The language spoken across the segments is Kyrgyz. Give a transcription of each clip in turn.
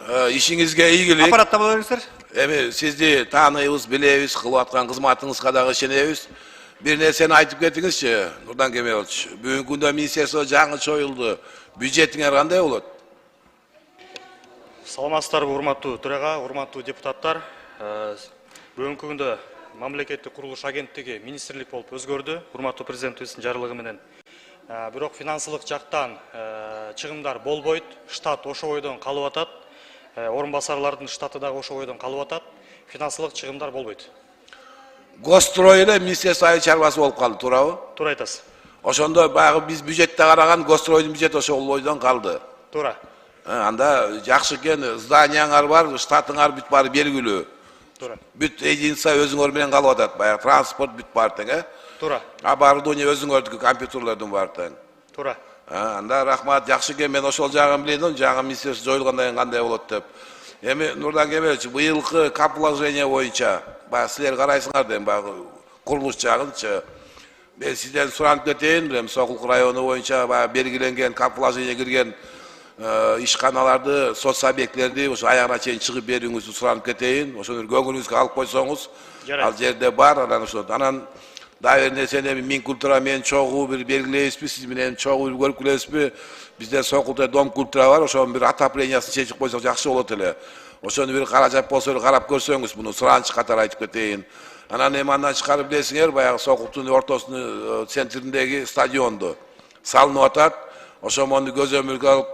ишиңизге ийгилик. Аппаратта боло бериңиздер. Эми сизди тааныйбыз, билебиз, кылып аткан кызматыңызга дагы ишенебиз. Бир нерсени айтып кетиңизчи, Нурдан Кемелович. Бүгүнкү күндө министрликте жаңы чоюлду. Бюджетиңер кандай болот? Саламатсыздарбы, урматтуу төраға, урматтуу депутаттар. Бүгүнкү күндө мамлекеттик курулуш агенттиги министрлик болуп өзгөрдү, урматтуу президентибиздин жарлыгы менен. Бирок финансылык жактан чыгымдар болбойт, штат ошо бойдон калып атат. Орун басарлардын штаты дагы ошо бойдон калып атат. Финансылык чыгымдар болбойт. Гострой эле министрлик айыл чарбасы болуп калды, туурабы? Туура айтасыз. Ошондо баягы биз бюджетте караган Гостройдун бюджети ошол бойдон калды. Туура. Анда жакшы экен, зданияңар бар, штатыңар бүт баары белгилүү. Туура. Бүт единица өзүңөр менен калып атат, баягы транспорт бүт бар тең, Туура. Оборудование өзүңөрдүкү, компьютерлердин бар тең. Туура. Анда рахмат, жакшы экен, мен ошол жагын билем, жаңы министрлик жоюлгандан кийин кандай болот деп. Эми Нурдан Кемелович, быйылкы кап положение боюнча, баягы силер карайсыңар дейм, баягы курулуш жагынчы. Мен сизден суранып кетейин, билем, Сокулук району боюнча баягы белгиленген кап положение кирген ишканаларды, соц объекттерди ошо аягына чейин чыгып берүүңүздү суранып кетейин. Ошону көргүнүзгө алып койсоңуз, ал жерде бар, анан ошо. Анан дагы бир нерсени Мин культура менен чогуу бир белгилейбизби, сиз менен чогуу бир көрүп келесизби? Бизде Сокулда дом культура бар, ошонун бир отоплениясын чечип койсок жакшы болот эле. Ошону бир каражат болсо карап көрсөңүз, муну сураныч катары айтып кетейин. Анан эми андан тышкары билесиңер, баягы Сокулдун ортосунун центриндеги стадионду салынып атат. Ошону көзөмөлгө алып,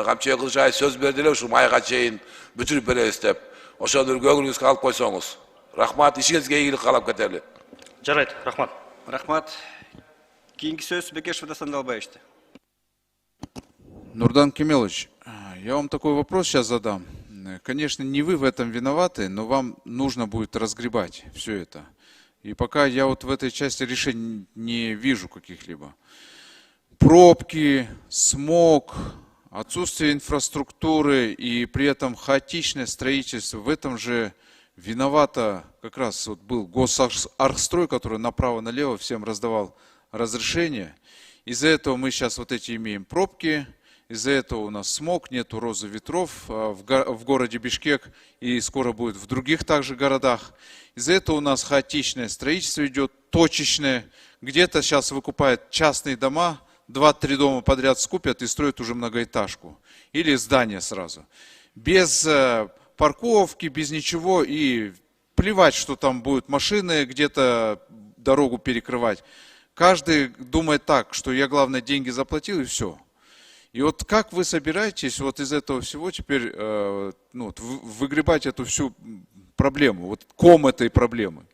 Камчыбек Кылычбаев сөз берди эле, ушул майга чейин бүтүрүп беребиз деп. Ошону бир көңүлүңүзгө алып койсоңуз. Рахмат, ишиңизге ийгилик каалап кетели. Жарайт, рахмат. Рахмат. Кийинки сөз Бекешев Дастан Далбаевичте. Нурдан Кемелович, я вам такой вопрос сейчас задам. Конечно, не вы в этом виноваты, но вам нужно будет разгребать все это. И пока я вот в этой части решений не вижу каких-либо. Пробки, смог, отсутствие инфраструктуры и при этом хаотичное строительство. В этом же виновата как раз вот был Госархстрой, который направо-налево всем раздавал разрешения. Из-за этого мы сейчас вот эти имеем пробки. Из-за этого у нас смог, нету розы ветров в городе Бишкек и скоро будет в других также городах. Из-за этого у нас хаотичное строительство идет, точечное. Где-то сейчас выкупают частные дома, 2-3 дома подряд скупят и строят уже многоэтажку. Или здание сразу. Без парковки, без ничего. И плевать, что там будут машины где-то дорогу перекрывать. Каждый думает так, что я, главное, деньги заплатил и все. И вот как вы собираетесь вот из этого всего теперь выгребать эту всю проблему, вот ком этой проблемы?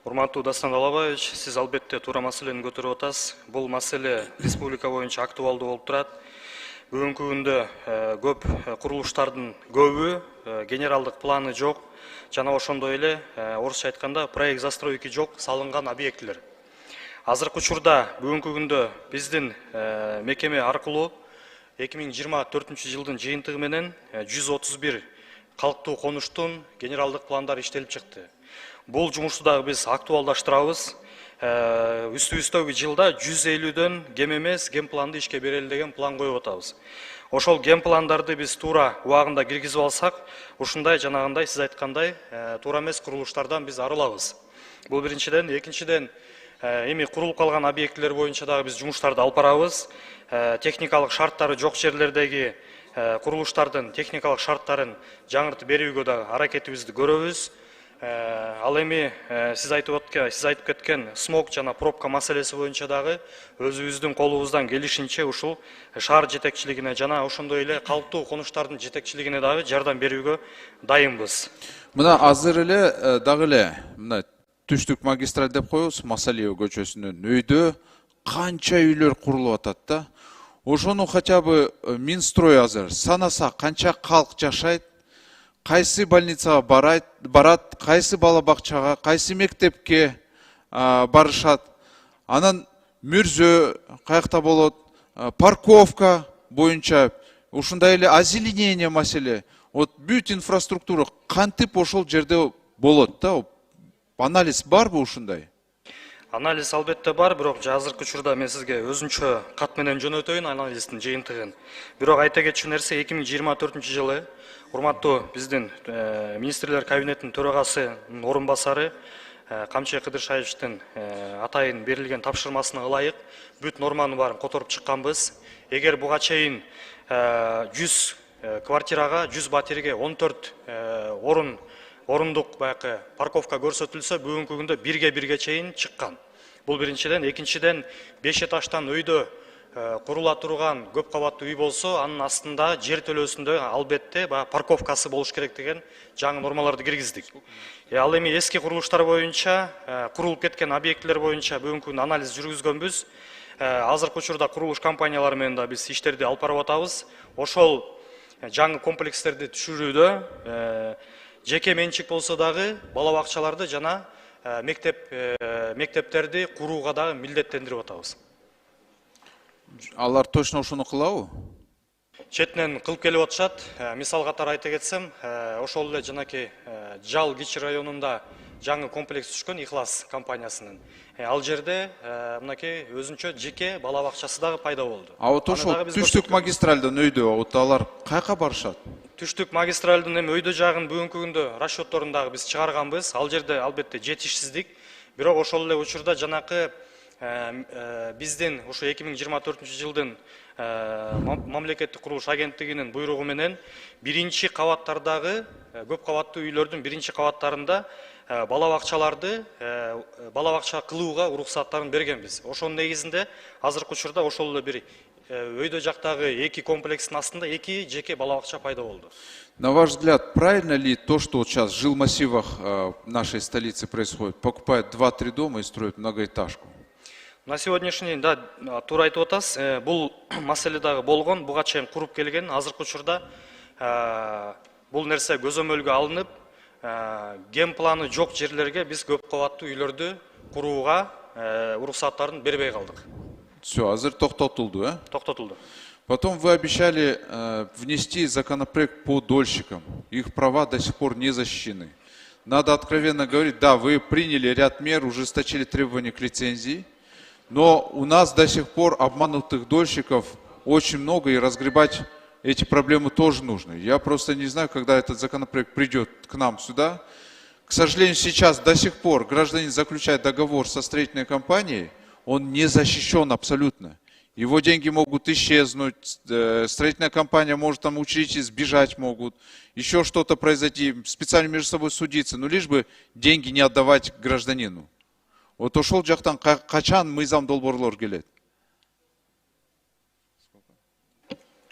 Урматтуу Дастан Далбаевич, сиз албетте туура маселени көтөрүп атасыз. Бул маселе республика боюнча актуалдуу болуп турат. Бүгүнкү күндө көп курулуштардын көбү генералдык планы жок, жана ошондой эле орусча айтканда проект застройки жок, салынган объектилер. Азыркы учурда бүгүнкү күндө биздин мекеме аркылуу 2024 жылдын жыйынтыгы менен 131 калктуу конуштун генералдык пландары иштелип чыкты. Бул жумушту дагы биз актуалдаштырабыз. Үстү-үстөгү жылда 150дөн кем эмес ген планды ишке берели деген план коюп атабыз. Ошол ген пландарды биз туура убагында киргизип алсак, ушундай жанагындай сиз айткандай туура эмес курулуштардан биз арылабыз. Бул биринчиден, экинчиден эми курулуп калган объектилер боюнча дагы биз жумуштарды алып барабыз. Техникалык шарттары жок жерлердеги курулуштардын техникалык шарттарын жаңыртып берүүгө дагы аракетибизди көрөбүз. Ал эми сиз айтып кеткен смог жана пробка маселеси боюнча дагы өзүбүздүн колубуздан келишинче ушул шаар жетекчилигине жана ошондой эле калктуу конуштардын жетекчилигине дагы жардам берүүгө дайынбыз. Мына азыр эле дагы эле мына түштүк магистраль деп коебуз, Масалиева көчөсүнүн өйдө канча үйлөр курулуп атат да. Ошону хотя бы Минстрой азыр санаса канча калк жашайт, кайсы больницага барат, кайсы бала бакчага, кайсы мектепке барышат. Анан мүрзө каякта болот, парковка боюнча ушундай эле озеленение маселе. Вот бүт инфраструктура кантип ошол жерде болот да? Анализ барбы ушундай? Анализ албетте бар, бирок азыркы учурда мен сизге өзүнчө кат менен жөнөтөйүн анализдин жыйынтыгын. Бирок айта кетчү нерсе 2024-жылы урматтуу биздин министрлер кабинетинин төрагасынын орун басары Камчы Кыдыршаевичтин атайын берилген тапшырмасына ылайык бүт норманы барын которуп чыкканбыз. Эгер буга чейин 100 квартирага, 100 батирге 14 орундук баягы парковка көрсөтүлсө, бүгүнкү күндө 1/1 чейин чыккан. Бул биринчиден, экинчиден 5 этаждан өйдө курула турган көп кабаттуу үй болсо, анын астында жер төлөөсүндө албетте парковкасы болуш керек деген жаңы нормаларды киргиздик. Ал эми эски курулуштар боюнча, курулуп кеткен объектилер боюнча бүгүнкү күндө анализ жүргүзгөнбүз. Азыркы учурда курулуш компаниялары менен да биз иштерди алып барып атабыз. Ошол жаңы комплекстерди түшүрүүдө жеке менчик болсо дагы бала бакчаларды жана мектептерди курууга дагы милдеттендирип атабыз. Алар точно ошону кылабы? Четинен кылып келип атышат. Мисал катары айта кетсем, ошол эле жанакей Жал Кичи районунда жаңы комплекс түшкөн Ихлас компаниясынын. Ал жерде мынакей өзүнчө жеке бала бакчасы дагы пайда болду. А вот ошол түштүк магистралдан өйдө, вот алар кайка барышат? Түштүк магистралдын эми өйдө жагын бүгүнкү күндө расчётторун дагы биз чыгарганбыз. Ал жерде албетте жетишсиздик. Бирок ошол эле учурда жанакы биздин ушу 2024-жылдын мамлекеттик курулуш агенттигинин буйругу менен биринчи кабаттардагы көп кабаттуу үйлөрдүн биринчи кабаттарында бала бакчаларды бала бакча кылууга уруксаттарын бергенбиз. Ошонун негизинде азыркы учурда ошол эле бир өйдө жактагы 2 комплекстин астында 2 жеке бала бакча пайда болду. На ваш взгляд, правильно ли то, что вот сейчас в жилмассивах нашей столицы происходит? Покупают 2-3 дома и строят многоэтажку. На сегодняшний день, да, туура айтып атасыз. Бул маселе дагы болгон, буга чейин куруп келген. Азыркы учурда бул нерсе көзөмөлгө алынып, ген планы жок жерлерге биз көп кабаттуу үйлөрдү курууга уруксаттарын бербей калдык. Все, азыр токтотулду, а? Токтотулду. Потом вы обещали внести законопроект по дольщикам. Их права до сих пор не защищены. Надо откровенно говорить, да, вы приняли ряд мер, ужесточили требования к лицензии, но у нас до сих пор обманутых дольщиков очень много, и разгребать эти проблемы тоже нужно. Я просто не знаю, когда этот законопроект придет к нам сюда. К сожалению, сейчас до сих пор гражданин заключает договор со строительной компанией, он не защищен абсолютно. Его деньги могут исчезнуть, строительная компания может там учредить, сбежать могут, еще что-то произойти, специально между собой судиться, но лишь бы деньги не отдавать гражданину. Вот ошол жактан качан мыйзам долбоорлор келет?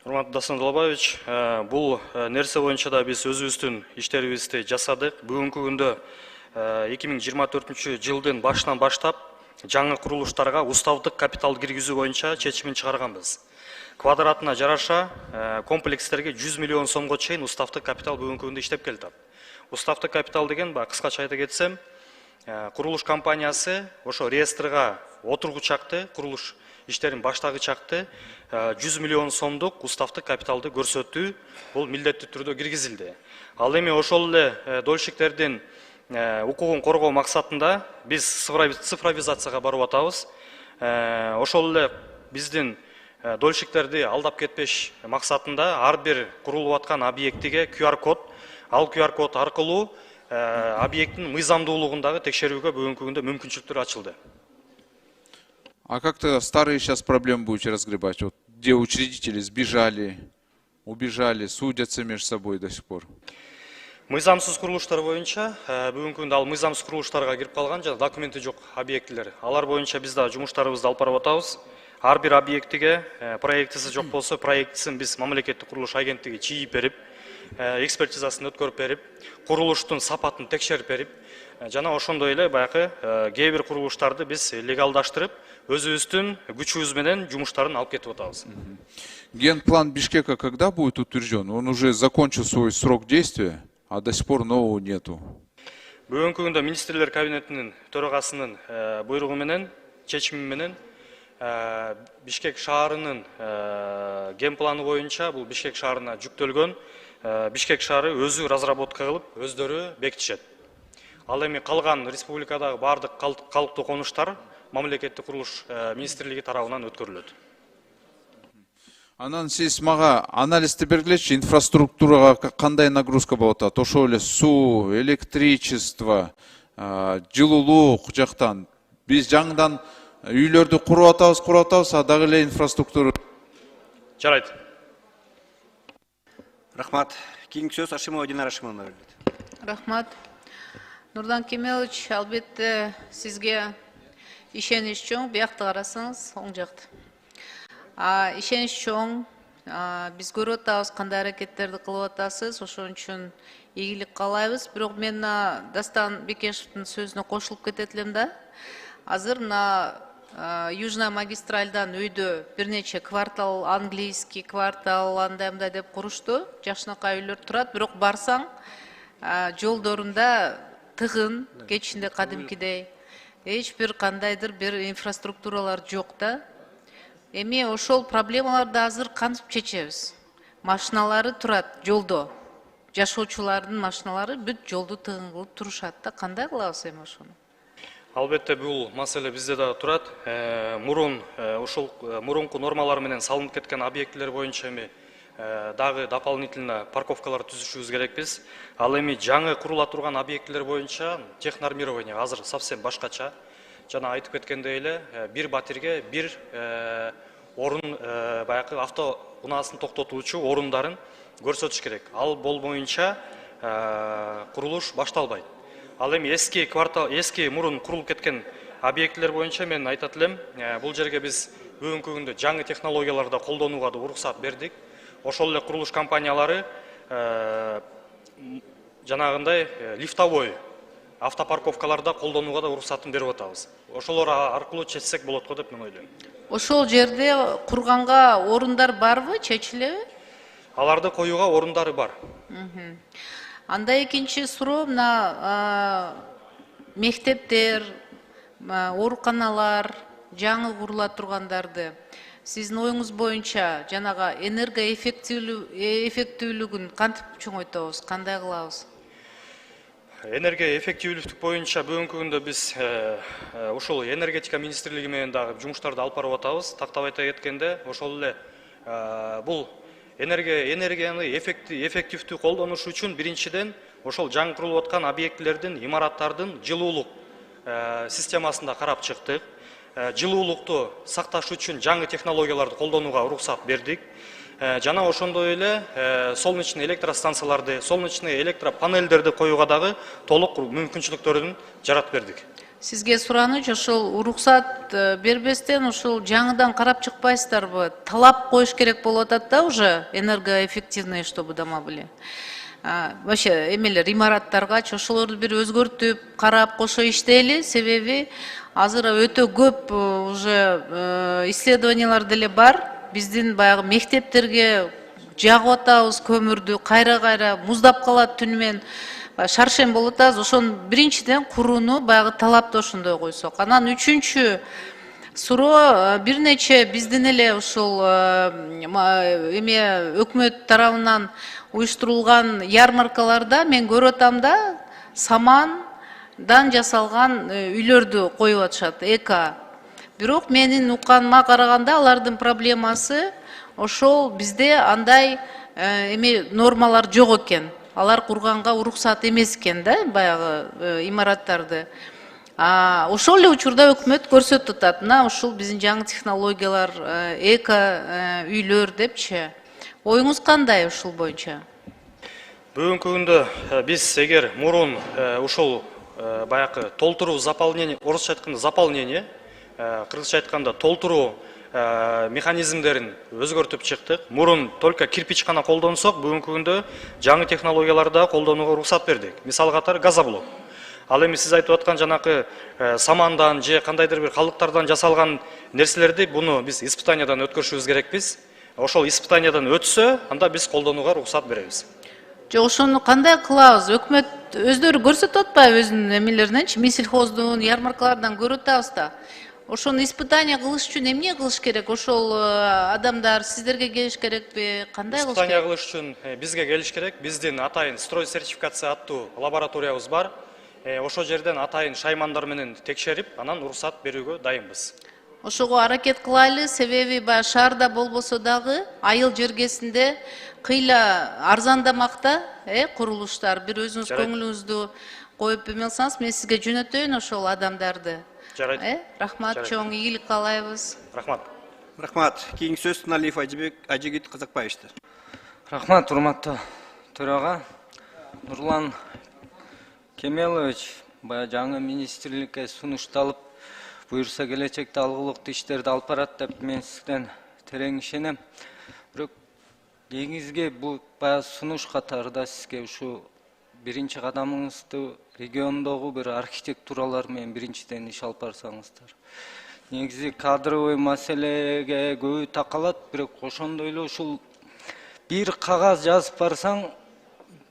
Урматтуу Дасан Долобаевич, бул нерсе боюнча да биз өзүбүздүн иштерибизди жасадык. Бүгүнкү күндө 2024-жылдын башынан баштап жаңы курулуштарга уставдык капитал киргизүү боюнча чечимин чыгарганбыз. Квадратына жараша комплекстерге 100 миллион сомго чейин уставдык капитал бүгүнкү күндө иштеп келатат. Уставдык капитал деген, кыскача айта кетсем, курулуш компаниясы ошо реестрге отургучакты, курулуш иштерин баштагычакты 100 миллион сомдук уставдык капиталды көрсөтүү бул милдеттүү түрдө киргизилди. Ал эми ошол эле дольщиктердин укугун коргоо максатында биз цифровизацияга барып атабыз. Ошол эле биздин дольщиктерди алдап кетпеш максатында ар бир курулуп аткан объектиге QR код, ал QR код аркылуу объекттин мыйзамдуулугун дагы текшерүүгө бүгүнкү күндө мүмкүнчүлүктөр ачылды. А как-то старые сейчас проблемы будете разгребать? Вот где учредители сбежали, убежали, судятся между собой до сих пор? Мыйзамсыз курулуштар боюнча бүгүнкү күндө ал мыйзамсыз курулуштарга кирип калган жана документи жок объектилер. Алар боюнча биз да жумуштарыбызды алып барып атабыз. Ар бир объектиге проектиси жок болсо, проектисин биз мамлекеттик курулуш агенттиги чийип берип, экспертизасын өткөрүп берип, курулуштун сапатын текшерип берип, жана ошондой эле баягы кээ бир курулуштарды биз легалдаштырып, өзүбүздүн күчүбүз менен жумуштарын алып кетип атабыз. Генплан Бишкека когда будет утвержден? Он уже закончил свой срок действия, а до сих пор нового нету. Бүгүнкү күндө министрлер кабинетинин төрагасынын буйругу менен, чечими менен Бишкек шаарынын генпланы боюнча бул Бишкек шаарына жүктөлгөн. Бишкек шаары өзү разработка кылып, өздөрү бекитишет. Ал эми калган республикадагы бардык калктуу конуштар мамлекеттик курулуш министрлиги тарабынан өткөрүлөт. Анан сиз мага анализди бергилечи, инфраструктурага кандай нагрузка болуп атат? Ошол эле суу, электричество, жылуулук жактан биз жаңыдан үйлөрдү куруп атабыз, а дагы эле инфраструктура. Жарайт. Рахмат. Кийинки сөз Ашимова Динара Ашимовна берилет. Рахмат. Нурдан Кемелович, албетте сизге ишенич чоң, биякты карасаңыз, оң жакты. Ишенич чоң, биз көрүп атабыз кандай аракеттерди кылып атасыз, ошон үчүн ийгилик каалайбыз. Бирок мен Дастан Бекешевдин сөзүнө кошулуп кетет элем да. Азыр Южная магистральдан өйдө бир нече квартал, английский квартал, андай деп курушту. Жакшынакай үйлөр турат, бирок барсаң, жолдорунда тыгын, кечинде кадимкидей, эч бир кандайдыр бир инфраструктуралар жок да. Эми ошол проблемаларды азыр кантип чечебиз? Машиналары турат жолдо. Жашоочулардын машиналары бүт жолду тыгын кылып турушат да. Кандай кылабыз эми ошону? Албетте бул маселе бизде дагы турат. Мурунку нормалар менен салынып кеткен объектилер боюнча эми дагы дополнительно парковкалар түзүшүбүз керекпиз. Ал эми жаңы курула турган объектилер боюнча технормирование азыр совсем башкача. Жана айтып кеткендей эле бир батирге бир орун баягы авто унаасын токтотуучу орундарын көрсөтүш керек. Ал болбоюнча курулуш башталбайт. Ал эми эски мурун курулуп кеткен объектилер боюнча мен айтат элем, бул жерге биз бүгүнкү күндө жаңы технологияларды колдонууга да уруксат бердик. Ошол эле курулуш компаниялары жанагындай лифтовой автопарковкаларда колдонууга да уруксатын берип атабыз. Ошолор аркылуу чечсек болот го деп мен ойлойм. Ошол жерде курганга орундар барбы, чечилеби? Аларды коюуга орундары бар. Анда экинчи суроо, мектептер, ооруканалар, жаңы курула тургандарды сиздин оюңуз боюнча жанагы энергоэффективдүүлүгүн кантип чоңойтобуз, кандай кылабыз? Энергия эффективдүүлүктүк боюнча бүгүнкү күндө биз ушул энергетика министрлиги менен дагы жумуштарды алып барып атабыз. Тактап айта кеткенде, ошол эле бул энергияны эффективдүү колдонуш үчүн биринчиден ошол жаңы курулуп аткан объектилердин, имараттардын жылуулук системасында карап чыктык. Жылуулукту сакташ үчүн жаңы технологияларды колдонууга уруксат бердик. Жана ошондой эле солнечный электростанцияларды, солнечный электропанелдерди коюуга дагы толук мүмкүнчүлүктөрүн жаратып бердик. Сизге сураныч, ошол уруксат бербестен ошол жаңыдан карап чыкпайсыздарбы? Талап коюш керек болуп атат да, уже энергоэффективные, чтобы дома были. Вообще эмелер имараттаргачы ошолорду бир өзгөртүп, карап кошо иштейли, себеби азыр өтө көп уже исследованиялар деле бар. Биздин баягы мектептерге жагып атабыз көмүрдү, кайра муздап калат түнү менен. Шаршем болуп атабыз. Ошон биринчиден курууну баягы талапты ошондой койсок. Анан үчүнчү суроо, бир нече биздин эле ушул өкмөт тарабынан уюштурулган ярмаркаларда мен көрүп атам да, самандан жасалган үйлөрдү коюп атышат, эко. Бирок менин укканыма караганда алардын проблемасы ошол бизде андай нормалар жок экен. Алар курганга уруксат эмес экен да, баягы имараттарды. Ошол эле учурда өкмөт көрсөтүп атат. Мына ушул биздин жаңы технологиялар, эко үйлөр депчи. Оюңуз кандай ушул боюнча? Бүгүнкү күндө биз эгер мурун ушул баягы толтуруу заполнение, орусча айтканда заполнение, кыргызча айтканда толтуруу механизмдерин өзгөртүп чыктык. Мурун только кирпич гана колдонсок, бүгүнкү күндө жаңы технологияларды колдонууга уруксат бердик. Мисал катары газоблок. Ал эми сиз айтып аткан жанакы самандан же кандайдыр бир калдыктардан жасалган нерселерди буну биз испытаниядан өткөрүшүбүз керекпиз. Ошол испытаниядан өтсө, анда биз колдонууга уруксат беребиз. Жок, ошону кандай кылабыз? Өкмөт өздөрү көрсөтүп атпайбы өзүнүн эмелериненчи, мисельхоздун ярмаркалардан көрүп атабыз да. Ошону испытания кылыш үчүн эмне кылыш керек? Ошол адамдар сиздерге келиш керекпи? Кандай кылыш керек? Испытания кылыш үчүн бизге келиш керек. Биздин атайын строй сертификация аттуу лабораториябыз бар. ошол жерден атайын шаймандар менен текшерип, анан уруксат берүүгө дайынбыз. Ошого аракет кылайлы, себеби баягы шаарда болбосо дагы айыл жергесинде кыйла арзандамакта курулуштар. Бир өзүңүз көңүлүңүздү коюп эме кылсаңыз, мен сизге жөнөтөйүн ошол адамдарды. Жарайт. Рахмат, чоң ийгилик каалайбыз. Рахмат. Рахмат. Кийинки сөз Налиев Ажигит Казакбаевичте. Рахмат, урматтуу төрага. Нурлан Кемелович баягы жаңы министрликке сунушталып, буюрса келечекте алгылыктуу иштерди алып барат деп мен сизден терең ишенем. Бирок негизги бул баягы сунуш катарында сизге ушу биринчи кадамыңызды региондогу бир архитектуралар менен биринчиден иш алып барсаңыздар. Негизи кадровый маселеге көбү такалат, бирок ошондой эле ушул бир кагаз жазып барсаң,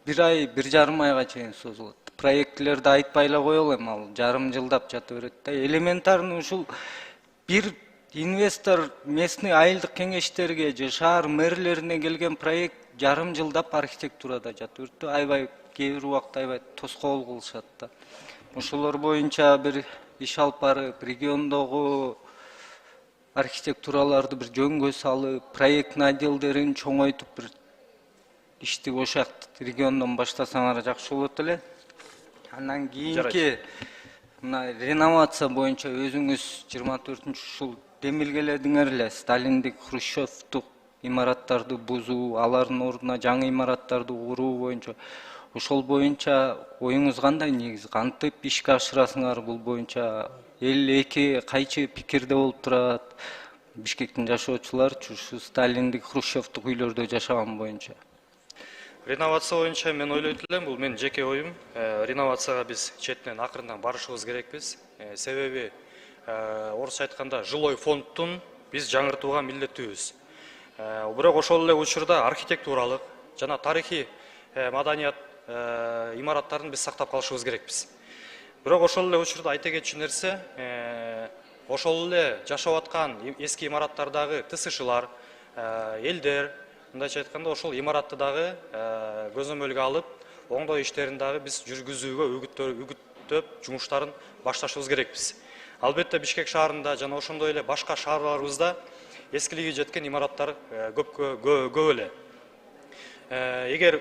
бир ай, 1,5 айга чейин созулат. Проектлерди айтпай эле коелу, эми ал жарым жылдап жата берет да. Элементарный ушул бир инвестор местный айылдык кеңештерге же шаар мэрлерине келген проект жарым жылдап архитектурада жатып берет. Аябай кээ бир убакта аябай тоскоол кылышат да. Ошолор боюнча бир иш алып барып, региондогу архитектураларды бир жөнгө салып, проектный отделдерин чоңойтуп бир ишти ошол региондон баштасаңар жакшы болот эле. Андан кийинки мына реновация боюнча өзүңүз 24-ушул демилгеледиңер эле. Сталиндик, хрущевдук имараттарды бузуу, алардын ордуна жаңы имараттарды куруу боюнча ошол боюнча оюңуз кандай негизи? Кантип ишке ашырасыңар бул боюнча? Эл эки кайчы пикирде болуп турат? Бишкектин жашоочулары ушу Сталиндик, хрущевдук үйлөрдө жашаган боюнча. Реновация боюнча мен ойлойт элем, бул менин жеке оюм. Реновацияга биз четинен акырындан барышыбыз керекпиз. Себеби орусча айтканда жилой фондтун биз жаңыртууга милдеттүүбүз. Бирок ошол эле учурда архитектуралык жана тарыхый маданият имараттарын биз сактап калышыбыз керекпиз. Бирок ошол эле учурда айта кетчү нерсе, ошол эле жашап аткан эски имараттардагы ТСШлар, элдер, мындайча айтканда ошол имаратты дагы көзөмөлгө алып, оңдоо иштерин дагы биз жүргүзүүгө үгүттөп жумуштарын башташыбыз керекпиз. Албетте Бишкек шаарында жана ошондой эле башка шаарларыбызда эскилиги жеткен имараттар көп эле. Эгер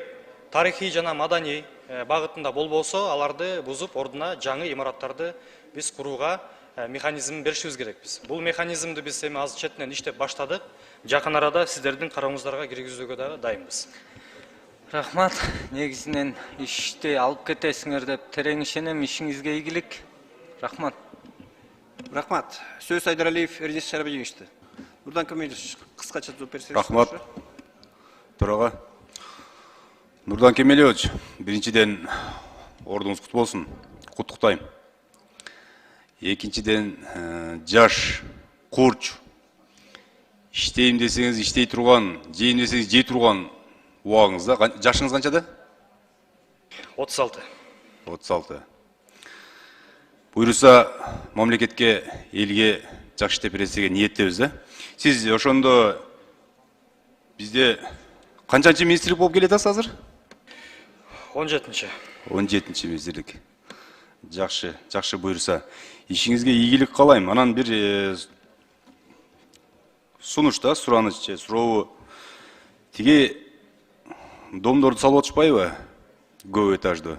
тарыхый жана маданий багытында болбосо, аларды бузуп, ордуна жаңы имараттарды биз курууга механизмин беришибиз керекпиз. Бул механизмди биз эми азыр четинен иштеп баштадык. Жакын арада сиздердин карооңуздарга киргизүүгө дагы дайынбыз. Рахмат, негизинен ишти алып кетесиңер деп терең ишенем. Ишиңизге ийгилик. Рахмат. Рахмат. Сөз Айдаралиев Эрдис Шарабиевичте. Нурдан Кемелевич, кыскача жооп берсеңиз. Рахмат. Төрага. Нурдан Кемелевич, биринчиден ордуңуз кут болсун. Куттуктайм. Экинчиден жаш, курч, иштейм десеңиз иштей турган, жейм десеңиз жей турган убагыңызда. Жашыңыз канчада? 36. 36. Буйруса мамлекетке, элге жакшы иштеп бересиге ниеттебиз да. Сиз ошондо бизде канчанчы министрлик болуп келатасыз азыр? 17-чи. 17-чи министрлик. Жакшы буйруса. Ишиңизге ийгилик каалайм. Анан бир сунушта, сурообу. Тиги домдорду салып атышпайбы? Көп этажды.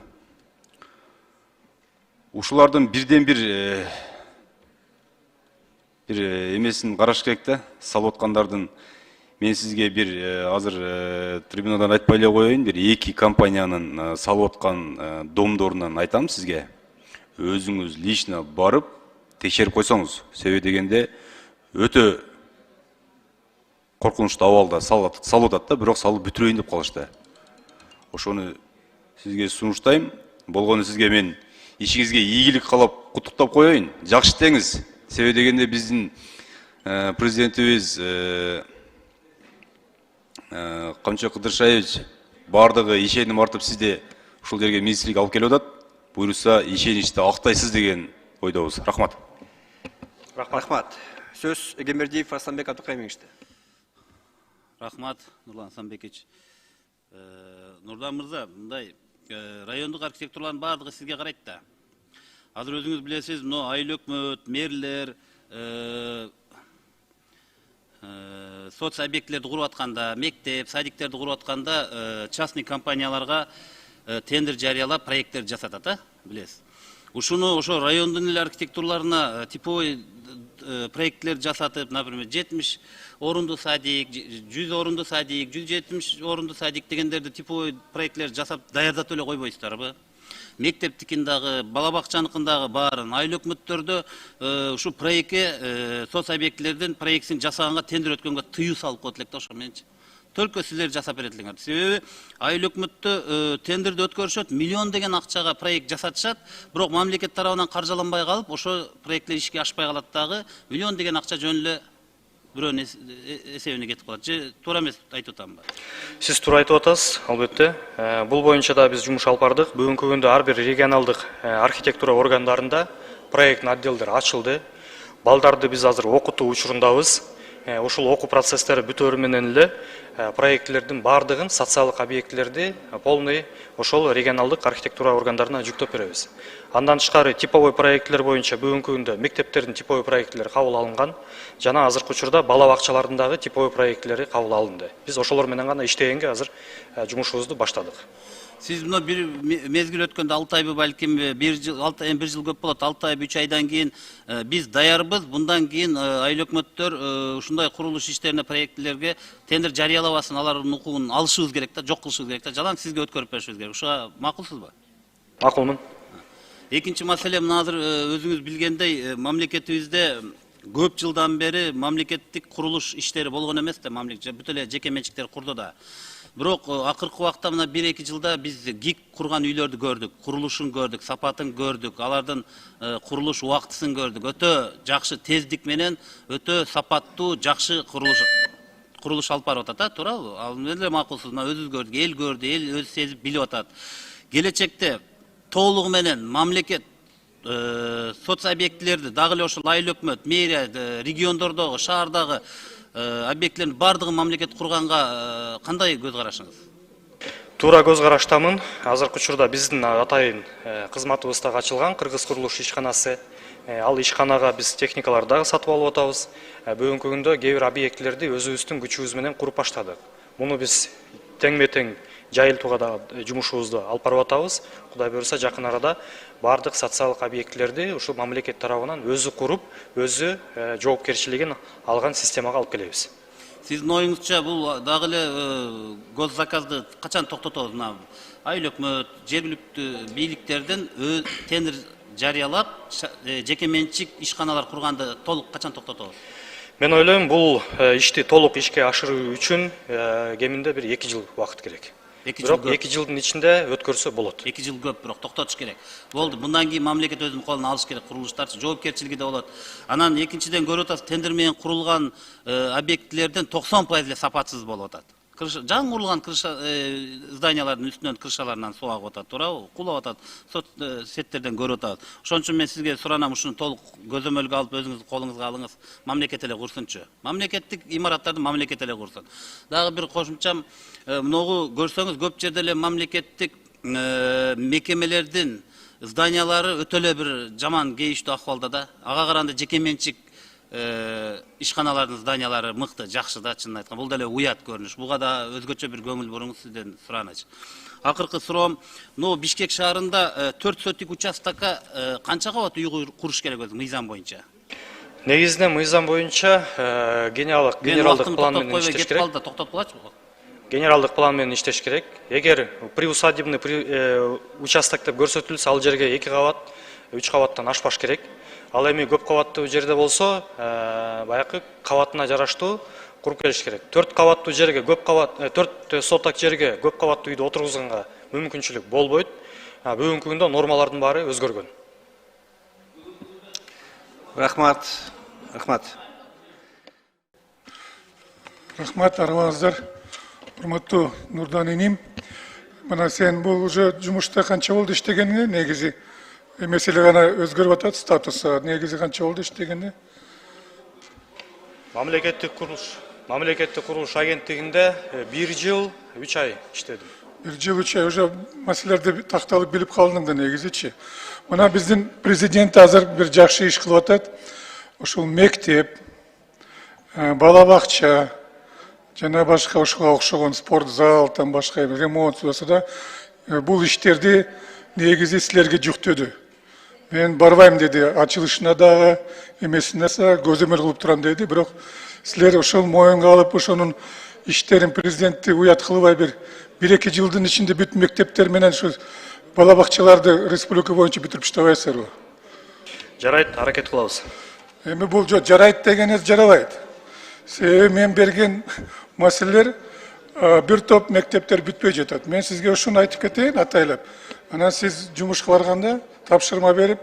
Ушулардын бирден бир эмесин караш керек да. Салып аткандардын. Мен сизге бир азыр трибунадан айтпай эле коеюн, бир 2 компаниянын салып аткан домдорунан айтам сизге. Өзүңүз лично барып текшерип койсоңуз. Себеби дегенде өтө коркунучтуу абалда салып атат да, бирок салып бүтүрөйүн деп калышты. Ошону сизге сунуштайм. Болгону сизге мен ишиңизге ийгилик каалап куттуктап коеюн. Жакшы иштеңиз. Себеби дегенде биздин президентибиз Камчы Кыдыршаевич бардыгы ишеним артып сизде ушул жерге министрлик алып келип атат. Буйруса ишеничти актайсыз деген ойдобуз. Рахмат. Рахмат. Сөз Эгембердиев Арсланбек Абдыкаимовичте. Рахмат, Нурлан Асанбекович. Нурдан мырза, мындай райондук архитектуралардын баардыгы сизге карайт да. Азыр өзүңүз билесиз, мына айыл өкмөт, мэрлер, соц объектилерди куруп атканда, мектеп, садиктерди куруп атканда частный компанияларга тендер жарыялап проекттер жасатат, билесиз. Ушуну ошо райондун эле архитектураларына типовой проектлер жасатып, например, 70 орунду садик, 100 орунду садик, 170 орунду садик дегендерди типовой проектлер жасап даярдап эле койбойсуздарбы? Мектептикин дагы, бала бакчаныкын дагы баарын, айыл өкмөттөрдө ушу проектке соц объектилердин проектин жасаганга тендер өткөнгө тыюу салып коет элек да, ошо мененчи. Только силер жасап берет элеңер. Себеби айыл өкмөттө тендерди өткөрүшөт, миллион деген акчага проект жасатышат, бирок мамлекет тарабынан каржыланбай калып, ошо проекттер ишке ашпай калат дагы, миллион деген акча жөн эле бирөөнүн эсебине кетип калат. Же туура эмес айтып атамбы? Сиз туура айтып атасыз, албетте. Бул боюнча да биз жумуш алып бардык. Бүгүнкү күндө ар бир регионалдык архитектура органдарында проектный отделдер ачылды. Балдарды биз азыр окутуу учурундабыз. Ушул окуу процесстери бүтөөрү менен эле проектлердин бардыгын, социалдык объектилерди полный ошол регионалдык архитектура органдарына жүктөп беребиз. Андан тышкары типовой проекттер боюнча бүгүнкү күндө мектептердин типовой проекттери кабыл алынган, жана азыркы учурда бала бакчалардын дагы типовой проекттери кабыл алынды. Биз ошолор менен гана иштегенге азыр жумушубузду баштадык. Сиз мына бир мезгил өткөндө 6 айбы балким 1 жыл, 1 жыл көп болот, 6 ай 3 айдан кийин биз даярбыз. Bundan кийин айыл өкмөттөр ушундай курулуш иштерине, проектлерге тендер жарыялабасын, алардын укугун алышыбыз керек да, жок кылышыбыз керек да, жалаң сизге өткөрүп беришибиз керек. Ушуга макулсузбу? Макулмун. Экинчи маселе, мына азыр өзүңүз билгендей, мамлекетибизде көп жылдан бери мамлекеттик курулуш иштери болгон эмес да, мамлекет бүт эле жеке менчиктер курду да. Бирок акыркы убакта мына 1-2 жылда биз ГИК курган үйлөрдү көрдүк, курулушун көрдүк, сапатын көрдүк, алардын курулуш убактысын көрдүк. Өтө жакшы тездик менен, өтө сапаттуу, жакшы курулуш алып барып атат, туурабы? Ал менен эле макулсуз. Мына өзүбүз көрдүк, эл көрдү, эл өзү сезип билип атат. Келечекте толугу менен мамлекет соц объектилерди дагы эле ошол айыл өкмөт, мэрия, региондордогу, шаардагы объектилердин бардыгын мамлекет курганга кандай көз карашыңыз? Туура көз караштамын. Азыркы учурда биздин атайын кызматыбызда ачылган Кыргыз курулуш ишканасы. Ал ишканага биз техникаларды дагы сатып алып атабыз. Бүгүнкү күндө кээ бир объектилерди өзүбүздүн күчүбүз менен куруп баштадык. Муну биз тең-метең жайылтууга да жумушубузду алып барып атабыз. Кудай буйрса жакын арада бардык социалдык объектилерди ушул мамлекет тарабынан өзү куруп, өзү жоопкерчилигин алган системага алып келебиз. Сиздин оюңузча бул дагы эле госзаказды качан токтотобуз? Мына айыл өкмөт, жергиликтүү бийликтердин тендер жарыялап, жеке менчик ишканалар курганды толук качан токтотобуз? Мен ойлойм, бул ишти толук ишке ашыруу үчүн кеминде бир 2 жыл убакыт керек. Бирок 2 жылдын ичинде өткөрсө болот. 2 жыл көп, бирок токтотуш керек. Болду. Мындан кийин мамлекет өзүнүн колуна алыш керек, курулуштарчы жоопкерчилиги да болот. Анан экинчиден көрүп атасыз, тендер менен курулган объектилерден 90% эле сапатсыз болуп атат. Жаңы курулган зданиялардын үстүнөн крышаларынан суу агып атат, туурабы? Кулап атат. Сеттерден көрүп атат. Ошон үчүн мен сизге суранам, ушуну толук көзөмөлгө алып өзүңүздүн колуңузга алыңыз. Мамлекет эле курсунчу. Мамлекеттик имараттарды мамлекет эле курсун. Дагы бир кошумчам, мыногу көрсөңүз көп жерде эле мамлекеттик мекемелердин зданиялары өтө эле бир жаман кейиштүү акыбалда да. Ага караганда жеке менчик ишканалардын зданиялары мыкты, жакшы да, чынын айтканда. Бул деле уят көрүнүш. Буга да өзгөчө бир көңүл буруңуз, сизден сураначы. Акыркы суроом, мына Бишкек шаарында 4 сотик участокка канча кабат үй куруш керек өзү мыйзам боюнча? Негизинен мыйзам боюнча генералдык план менен иштеш керек. Токтоп калачы. Генералдык план менен иштеш керек. Эгер приусадебный участок деп көрсөтүлсө, ал жерге 2 кабат, 3 кабаттан ашпаш керек. Ал эми көп кабаттуу жерде болсо, баягы кабатына жараштуу куруп келиш керек. 4 кабаттуу жерге, 4 соток жерге көп кабаттуу үйдү отургузганга мүмкүнчүлүк болбойт. Бүгүнкү күндө нормалардын баары өзгөргөн. Рахмат. Рахмат, арыбаңыздар. Урматтуу Нурдан иним. Мына сен бул уже жумушта канча болду иштегениңе, негизи меселе гана өзгөрүп атат, статусу негизи канча болду иштегенине? Мамлекеттик курулуш агенттигинде 1 жыл 3 ай иштедим. Bir жыл үчө уже маселелерди такталып билип калдың да негизичи. Мына биздин президент азыр бир жакшы иш кылып атат. Ушул мектеп, бала бакча, жана башка ушуга окшогон спортзал, там башка ремонт да бул иштерди негизи силерге жүктөдү. Мен барбайм деди, ачылышына дагы, эмесине көзөмөл кылып турам деди, бирок силер ошол моюнга алып, ошонун иштерин президентти уят кылбай бир эки жылдын ичинде бүт мектептер менен ушу бала бакчаларды республика боюнча бүтүрүп таштабайсыздарбы? Жарайт, аракет кылабыз. Эми бул жарайт дегениз жарабайт. Себеби мен берген маселелер бир топ мектептер бүтпөй жатат. Мен сизге ушуну айтып кетейин атайлап. Анан сиз жумушка барганда тапшырма берип,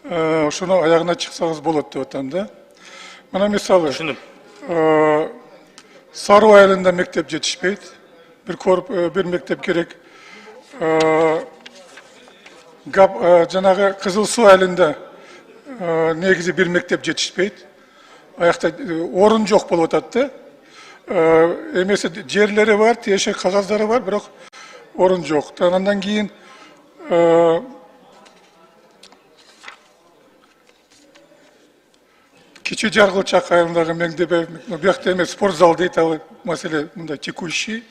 ошону аягына чыксаңыз болот деп атам да. Мына мисалы, Сару айылында мектеп жетишпейт. Bir мектеп керек. Жанагы Кызыл Суу айылында негизи бир мектеп жетишпейт. Аякта орун жок болуп атат да. Эмеси жерлери бар, тиешек кагаздары бар, бирок орун жок. Андан кийин Кичи Жаргылчак айылындагы мектеп, биякта эмес спортзал дейт, ал маселе мындай текущий.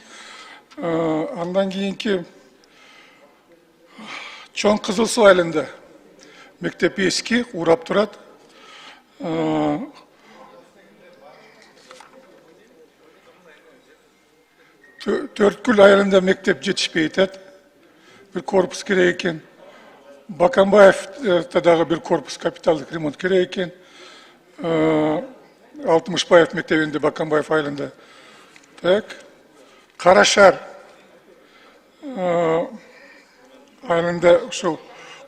Андан кийинки Чоң Кызыл Суу айылында мектеп эски, урап турат. Төрткүл айылында мектеп жетишпей атат. Bir korpus керек экен. Баканбаевда дагы bir korpus капиталдык ремонт керек экен. Алтымышбаев мектебинде Баканбаев айылында. Так. Карашар айылында ушул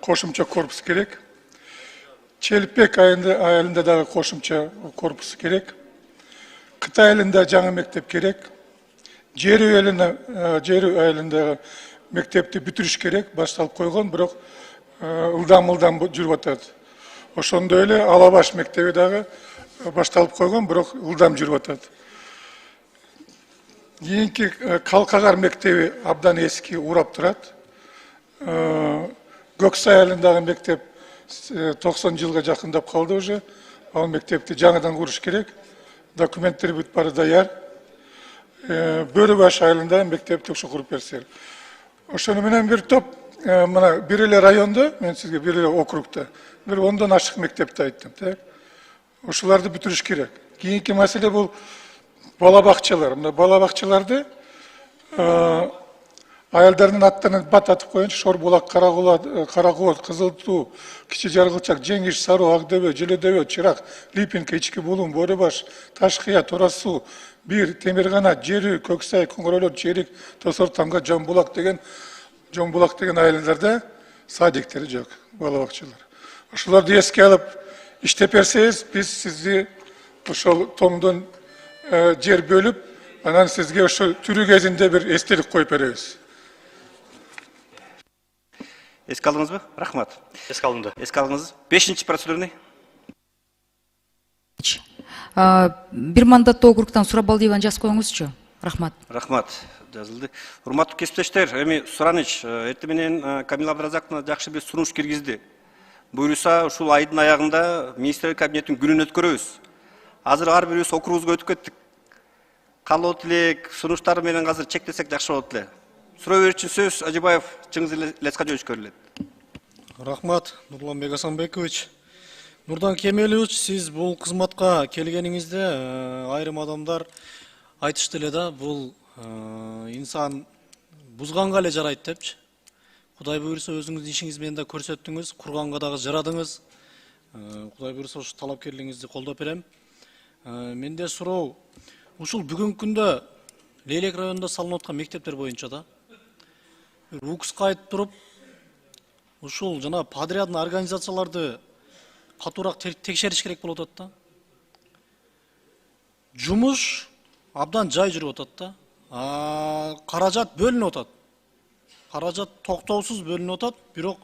кошумча корпус керек. Челипек айылында дагы кошумча корпус керек. Кытай айылында жаңы мектеп керек. Жерүү айылында мектепти бүтүрүш керек, башталып койгон, бирок ылдам жүрүп атат. Ошондой эле Алабаш мектеби дагы башталып койгон, бирок ылдам жүрүп атат. Кийинки Калкагар мектеби абдан эски, урап турат. Көксай айылындагы мектеп 90 жылга жакындап калды уже. Ал мектепти жаңыдан куруш керек. Документтери бүт бары даяр. Бөрүбаш айылында мектепти ушу куруп берсер. Ошону менен бир топ, мына бир эле райондо, мен сизге бир эле округда, бир 10дон ашык мектепти айттым, так? Ошоларды бүтүрүш керек. Кийинки маселе бул бала бакчалар. Мына бала бакчаларды аялдардын аттарын бат атып коюнчу: Шорбулак, Каракоот, Кызыл Туу, Кичи Жаргылчак, Жеңиш, Сару, Акдөбө, Желөдөбө, Чырак, Липинка, Ички Булум, Бөрүбаш, Ташкыя, Торасуу, Бир, Темирганат, Жерүү, Көксай, Коңгурөлөт, Черик, Тосор, Тамга, Жомбулак деген айылдарда садиктери жок, бала бакчалар. Ошолорду эске алып иштеп берсеңиз, биз сизди ошол тоңдон жер бөлүп, анан сизге ошо түрү кезинде бир эстелик коюп беребиз. Эске алдыңызбы? Рахмат. Эске алынды. Эске алдыңыз. 5-чи процедурный. Бир мандаттуу округтан Сурабалдиеваны жазып коюңузчу. Рахмат. Рахмат. Жазылды. Урматтуу кесиптештер, эми Сураныч, эртең менен Камила Абдыразаковна жакшы бир сунуш киргизди. Буюрса, ушул айдын аягында министрлер кабинетинин күнүн өткөрөбүз. Азыр ар бирибиз округубузга өтүп кеттик. Калып элек сунуштар менен азыр чектесек жакшы болот эле. Суроо берүүчү сөз Ажыбаев Чыңгыз Лескажович көрүлөт. Рахмат, Нурлан Бекасанбекович. Нурдан Кемелович, сиз бул кызматка келгениңизде айрым адамдар айтышты эле да, бул инсан бузганга эле жарайт депчи. Кудай буйрса өзүңүздүн ишиңиз менен да көрсөттүңүз, курганга дагы жарадыңыз. Кудай буйрса ушу талапкерлигиңизди колдоп берем. Менде суроо, ушул бүгүнкү күндө Лейлек районунда салынып аткан мектептер боюнча да УКСка айтып туруп, ушул жана подрядный организацияларды катуураак текшериш керек болуп атат да. Жумуш абдан жай жүрүп атат да. Каражат бөлүнүп атат. Каражат токтоосуз бөлүнүп атат, бирок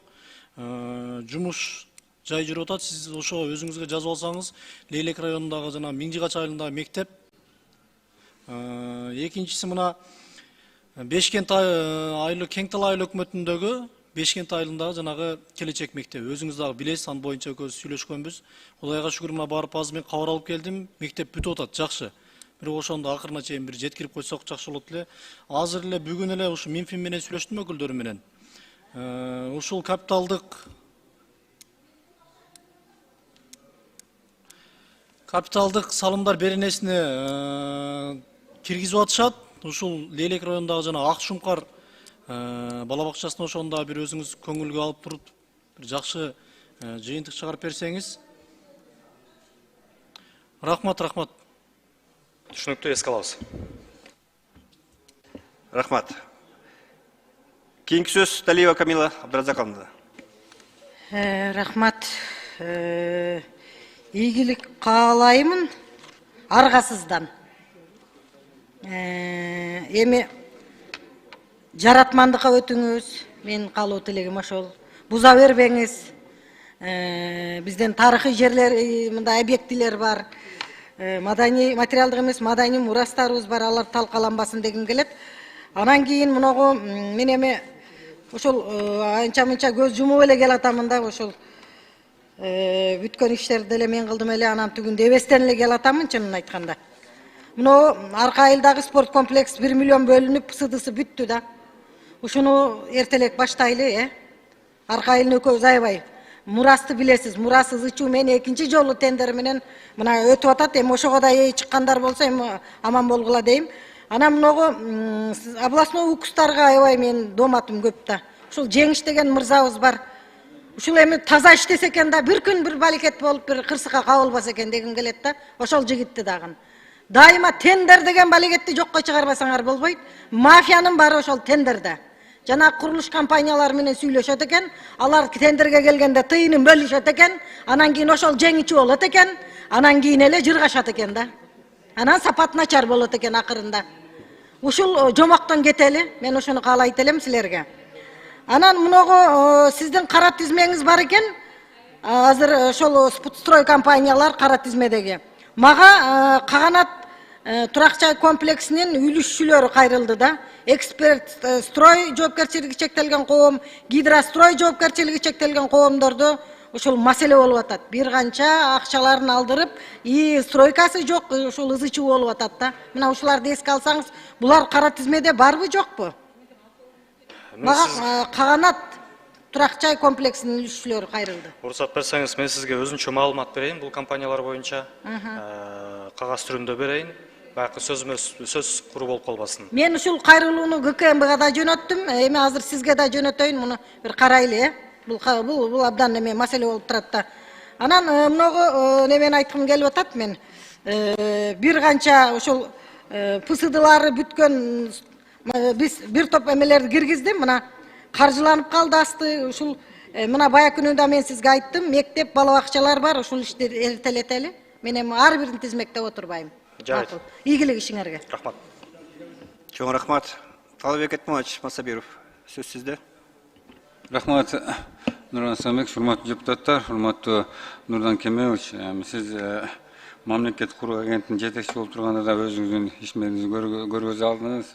жумуш жай жүрүп атат. Сиз ошо өзүңүзгө жазып алсаңыз, Лейлек районундагы жана Миңжигач айылындагы мектеп. Экинчиси мына Бешкент айылы Кең Талай айыл өкмөтүндөгү Бешкент айылындагы жанагы келечек мектеп. Өзүңүз дагы билесиз, анын боюнча көз сүйлөшкөнбүз. Кудайга шүгүр, мына барып азыр мен кабар алып келдим. Мектеп бүтүп атат, жакшы. Бирок ошондо акырына чейин бир жеткирип койсок жакшы болот эле. Азыр эле бүгүн эле ушу Минфин менен сүйлөштүм, өкүлдөрү менен. Ушул капиталдык салымдар беренесине киргизип атышат. Ушул Лейлек районундагы жана Ак Шумкар бала бакчасына ошондо бир өзүңүз көңүлгө алып туруп бир жакшы жыйынтык чыгарып берсеңиз. Рахмат. Түшүнүктүү, эске алабыз. Рахмат. Кийинки сөз Талиева Камила Абдыразаковна. Рахмат. Ийгилик каалаймын аргасыздан. Эми жаратмандыкка өтүңүз. Мен каалоо тилегим ошол. Буза бербеңиз. Бизден тарыхый жерлер, мындай объектилер бар. Маданий, материалдык эмес, маданий мурастарыбыз бар, алар талкаланбасын дегим келет. Анан кийин муногу мен эми ошол анча-мынча көз жумуп эле келатамын да, ошол бүткөн иштерди эле мен кылдым эле, анан түгүн дебестен эле келатамын, чынын айтканда. Мына арка айылдагы спорт комплекс 1 миллион бөлүнүп, СДсы бүттү да. Ушуну эртелек баштайлы, арка айылын экөөбүз аябай. Мурасты билесиз, Мурас ызычуу мен экинчи жолу тендер менен мына өтүп атат. Эми ошого да чыккандар болсо эми аман болгула дейм. Анан мыногу областной укустарга аябай мен дооматым көп да. Ушул Жеңиш деген мырзабыз бар. Ушул эми таза иштесе экен да, бир күн бир балекет болуп бир кырсыкка кабылбаса экен дегим келет да. Ошол жигитти дагы. Дайыма тендер деген балекетти жокко чыгарбасаңар болбойт. Мафиянын баары ошол тендерде. Жана курулуш компаниялары менен сүйлөшөт экен, алар тендерге келгенде тыйынын бөлүшөт экен, анан кийин ошол жеңүүчү болот экен, анан кийин эле жыргашат экен да. Анан сапат начар болот экен акырында. Ушул жомоктон кетели, мен ошону каалайт элем силерге. Анан мыногу сиздин кара тизмеңиз бар экен, азыр ошол спутстрой компаниялар кара тизмедеги. Мага Каганат турак-жай комплексинин үлүшчүлөрү кайрылды да. Эксперт строй жоопкерчилиги чектелген коом, гидрострой жоопкерчилиги чектелген коомдорду ушул маселе болуп атат. Бир канча акчаларын алдырып, стройкасы жок, ушул ызычуу болуп атат да. Мына ушуларды эске алсаңыз, булар кара тизмеде барбы, жокпу? Мага Каганат турак-жай комплексинин үлүшчүлөрү кайрылды. Уруксат берсеңиз, мен сизге өзүнчө маалымат берейин бул компаниялар боюнча. Кагаз түрүндө берейин. Бакы сөз куру болуп калбасын. Мен ушул кайрылууну ГКМБга да жөнөттүм, эми азыр сизге да жөнөтөйүн, муну бир карайлы, бул абдан эме маселе болуп турат да. Анан мыногу немен айткым келип атат мен. Бир канча ушул ПСДлары бүткөн биз бир топ эмелерди киргиздим, мына каржыланып калды асты, ушул мына бая күнүндө мен сизге айттым, мектеп, бала бакчалар бар, ушул ишти эртелетели. Мен эми ар бирин тизмектеп отурбайм. Жарайт. Ийгилик ишиңерге. Рахмат. Чоң рахмат. Талабек Этманович Масабиров, сөз сизде. Рахмат, Нурлан Асанбекович, урматтуу депутаттар, урматтуу Нурдан Кемелович, сиз мамлекет куруу агенттигинин жетекчиси болуп турганда да өзүңүздүн ишмеринизди көргөзө алдыңыз.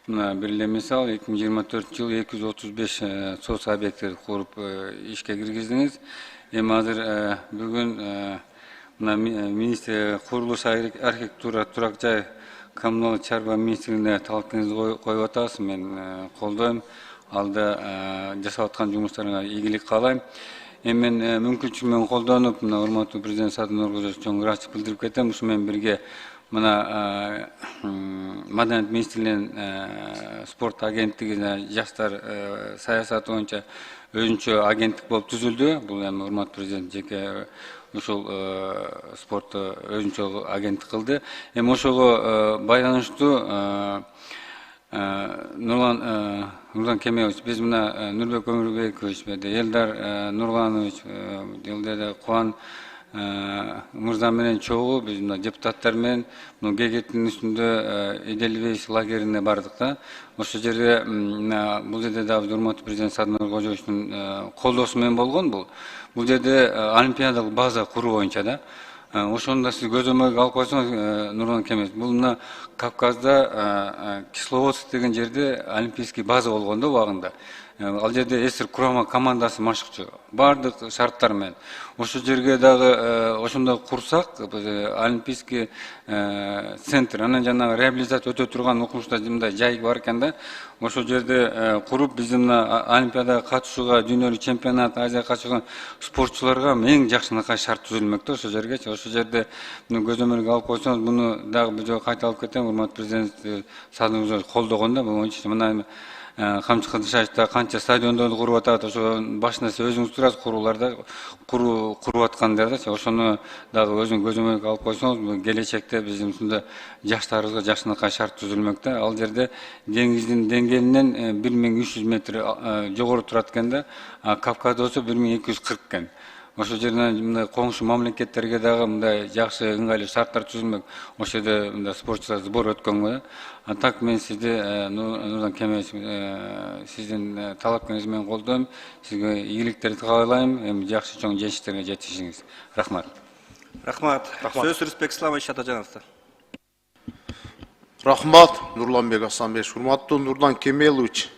Мына бир эле мисал, 2024-жылы 235 соц объекттерди куруп ишке киргиздиңиз. Эми азыр бүгүн мына министр курулуш архитектура турак-жай коммуналдык чарба министрлигине талаптарыңызды коюп атасыз. Мен колдойм. Алда жасап аткан жумуштарыңа ийгилик каалайм. Эми мен мүмкүнчүлүгү менен колдонуп, мына урматтуу президент Садыр Нуркуловичке чоң ыраазычылык билдирип кетем. Ушу менен бирге мына Маданият министрлигинин спорт агенттиги жаштар саясаты боюнча өзүнчө агенттик болуп түзүлдү. Бул эми урматтуу президент жеке ушул спортту өзүнчө агенттик кылды. Эми ошого байланыштуу Нурлан Кемелович, биз мына Нурбек Өмүрбекович, Элдар Нурланович, Кубан мырза менен чогуу биз мына депутаттар менен Гегеттин үстүндө Эделбейс лагерине бардык да. Ошол жерде бул жерде дагы урматтуу президент Садыр Нуркуловичтун колдоосу менен болгон бул. Бул жерде олимпиадалык база куруу боюнча да. ошону да сиз көзөмөлгө алып койсоңуз, Нурлан Кемелович, бул мына Кавказда Кисловодск деген жерде олимпийский база болгон да убагында. Ал жерде эсир курама командасы машыкчу, бардык шарттар менен. Ошо жерге дагы ошондой курсак, олимпийский центр, анан жанагы реабилитация өтө турган окумуштар мындай жай бар экен да. Ошол жерде куруп биздин мына олимпиадага катышууга, дүйнөлүк чемпионат, Азияга катышкан спортчуларга эң жакшынакай шарт түзүлмөк да ошол жерге. Ошол жерде көзөмөлгө алып койсоңуз, муну дагы бир жолу кайталап кетем, урматтуу президент садыңыз колдогон да, бул боюнча мына Камчы Кыдышевичте канча стадиондорду куруп атат, ошо башында сиз өзүңүз турасыз, курууларда куруп аткандарда, ошону дагы өзүң көзөмөлгө алып койсоңуз, келечекте биздин ушундай жаштарыбызга жакшынакай шарт түзүлмөк да. Ал жерде деңиздин деңгээлинен 1300 метр жогору турат экен да, Кавказда болсо 1240 экен. Ошол жерден мындай коңшу мамлекеттерге дагы мындай жакшы ыңгайлуу шарттар түзүлмөк. Ошол жерде мындай спортчулар сбор өткөнгө. А так мен сизди, Нурлан Кемелович, сиздин талапыңыз менен колдойм. Сизге ийгиликтерди каалайм. Эми жакшы чоң жетиштерге жетишиңиз. Рахмат. Рахмат. Сөз Рүстбек Исламович Атажановдо. Рахмат, Нурланбек Асанбекович. Урматтуу Нурлан Кемелович.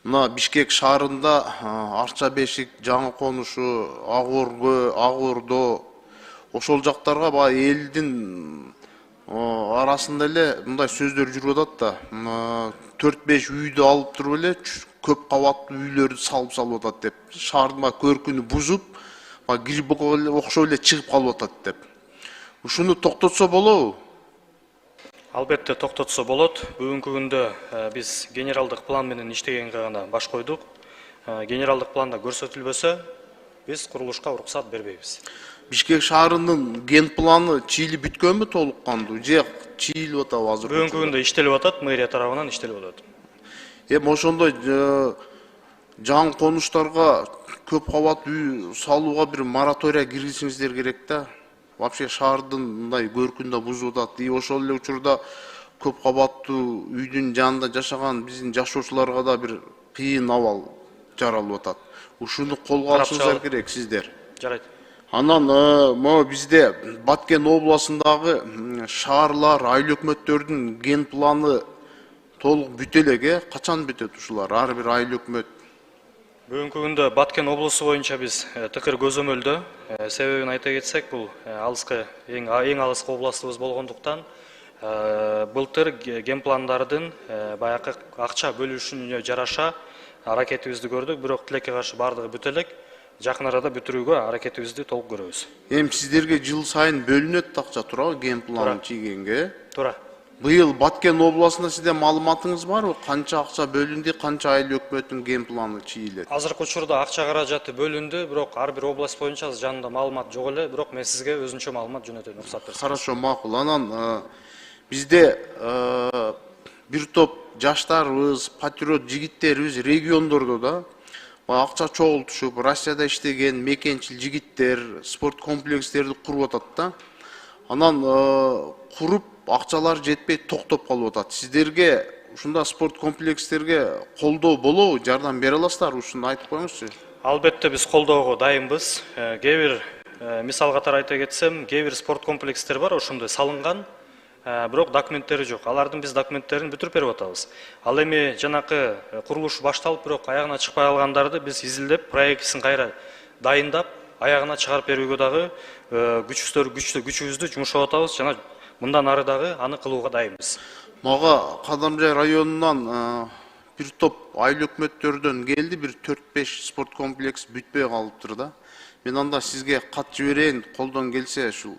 Мына Бишкек шаарында Арча Бешик, Жаңы Конушу, Ак Ордо, ошол жактарга баягы элдин арасында эле мындай сөздөр жүрүп атат да. 4-5 үйдү алып туруп эле көп кабаттуу үйлөрдү салып атат деп. Шаардын көркүнү бузуп, грибокко окшоп эле чыгып калып атат деп. Ушуну токтотсо болобу? Албетте токтотсо болот. Бүгүнкү күндө биз генералдык план менен иштегенге гана баш койдук. Генералдык планда көрсөтүлбөсө, биз курулушка уруксат бербейбиз. Бишкек шаарынын ген планы чийилип бүткөнбү толук кандуу? Же чийилип атабы азыр? Бүгүнкү күндө иштелип атат, мэрия тарабынан иштелип атат. Эми ошондой жаңы конуштарга көп кабаттуу үй салууга бир моратория киргизиңиздер керек да. Вообще шаардын мындай көркүндө бузуп атат. Ошол эле учурда көп кабаттуу үйдүн жанында жашаган биздин жашоочуларга да бир кыйын абал жаралып атат. Ушуну колго алышыңыздар керек сиздер. Жарайт. Анан могу бизде Баткен областындагы шаарлар, айыл өкмөттөрдүн ген планы толук бүтө элеке. Качан бүтөт ушулар? Ар бир айыл өкмөт. Бүгүнкү күндө Баткен облусу боюнча биз тыкыр көзөмөлдө. Себебин айта кетсек, бул алыскы эң алыскы областыбыз болгондуктан былтыр ген пландардын баягы акча бөлүшүнө жараша аракетибизди көрдүк, бирок тилекке каршы бардыгы бүтө элек. Жакын арада бүтүрүүгө аракетибизди толук көрөбүз. Эми сиздерге жыл сайын бөлүнөт акча туурабы ген план чийгенге? Туура. Быйыл Баткен областында сизде маалыматыңыз барбы? Канча акча бөлүндү, канча айыл өкмөттүн ген планы чийилет? Азыркы учурда акча каражаты бөлүндү, бирок ар бир область боюнча жанында маалымат жок эле, бирок мен сизге өзүнчө маалымат жөнөтөйүн, уруксат берсеңиз. Хорошо, макул. Анан бизде бир топ жаштарыбыз, патриот жигиттерибиз региондордо да акча чогултушуп, Россияда иштеген мекенчил жигиттер спорт комплекстерди куруп атат да. Анан куруп акчалар жетпей токтоп калып атат. Сиздерге ушунда спорт комплекстерге колдоо болобу? Жардам бере аласыздарбы? Ушуну айтып коюңузчу. Албетте биз колдоого дайынбыз. Кээ бир мисал катары айта кетсем, кээ бир спорт комплекстер бар, ошондой салынган, бирок документтери жок. Алардын биз документтерин бүтүрүп берип атабыз. Ал эми жанакы курулуш башталып, бирок аягына чыкпай калгандарды биз изилдеп, проектисин кайра дайындап, аягына чыгарып берүүгө дагы күчүбүздү жумшап атабыз жана мындан ары дагы аны кылууга дайынбыз. Мага Кадамжай районунан бир топ айыл өкмөттөрдөн келди, бир 4-5 спорт комплекс бүтпөй калыптыр да. Мен анда сизге кат жиберейин, колдон келсе ушул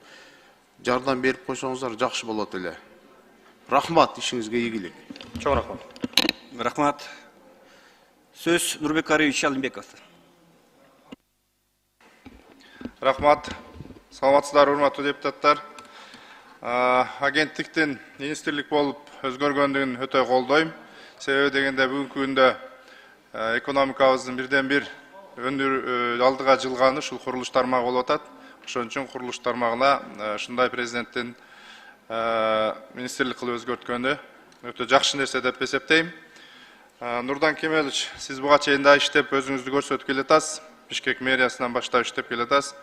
жардам берип койсоңуздар жакшы болот эле. Рахмат, ишиңизге ийгилик. Чоң рахмат. Рахмат. Сөз Нурбек Ариевич Алимбеков. Рахмат. Саламатсыздар, урматтуу депутаттар. Агенттиктин министрлик болуп өзгөргөндүгүн өтө колдойм. Себеби дегенде бүгүнкү күндө экономикабыздын бирден бир алдыга жылганы ушул курулуш тармагы болуп атат. Ошон үчүн курулуш тармагына ушундай президенттин министрлик кылып өзгөрткөнү өтө жакшы нерсе деп эсептейм. Нурлан Кемелович, сиз буга чейин да иштеп өзүңүздү көрсөтүп келатасыз. Бишкек мэриясынан баштап иштеп келатасыз.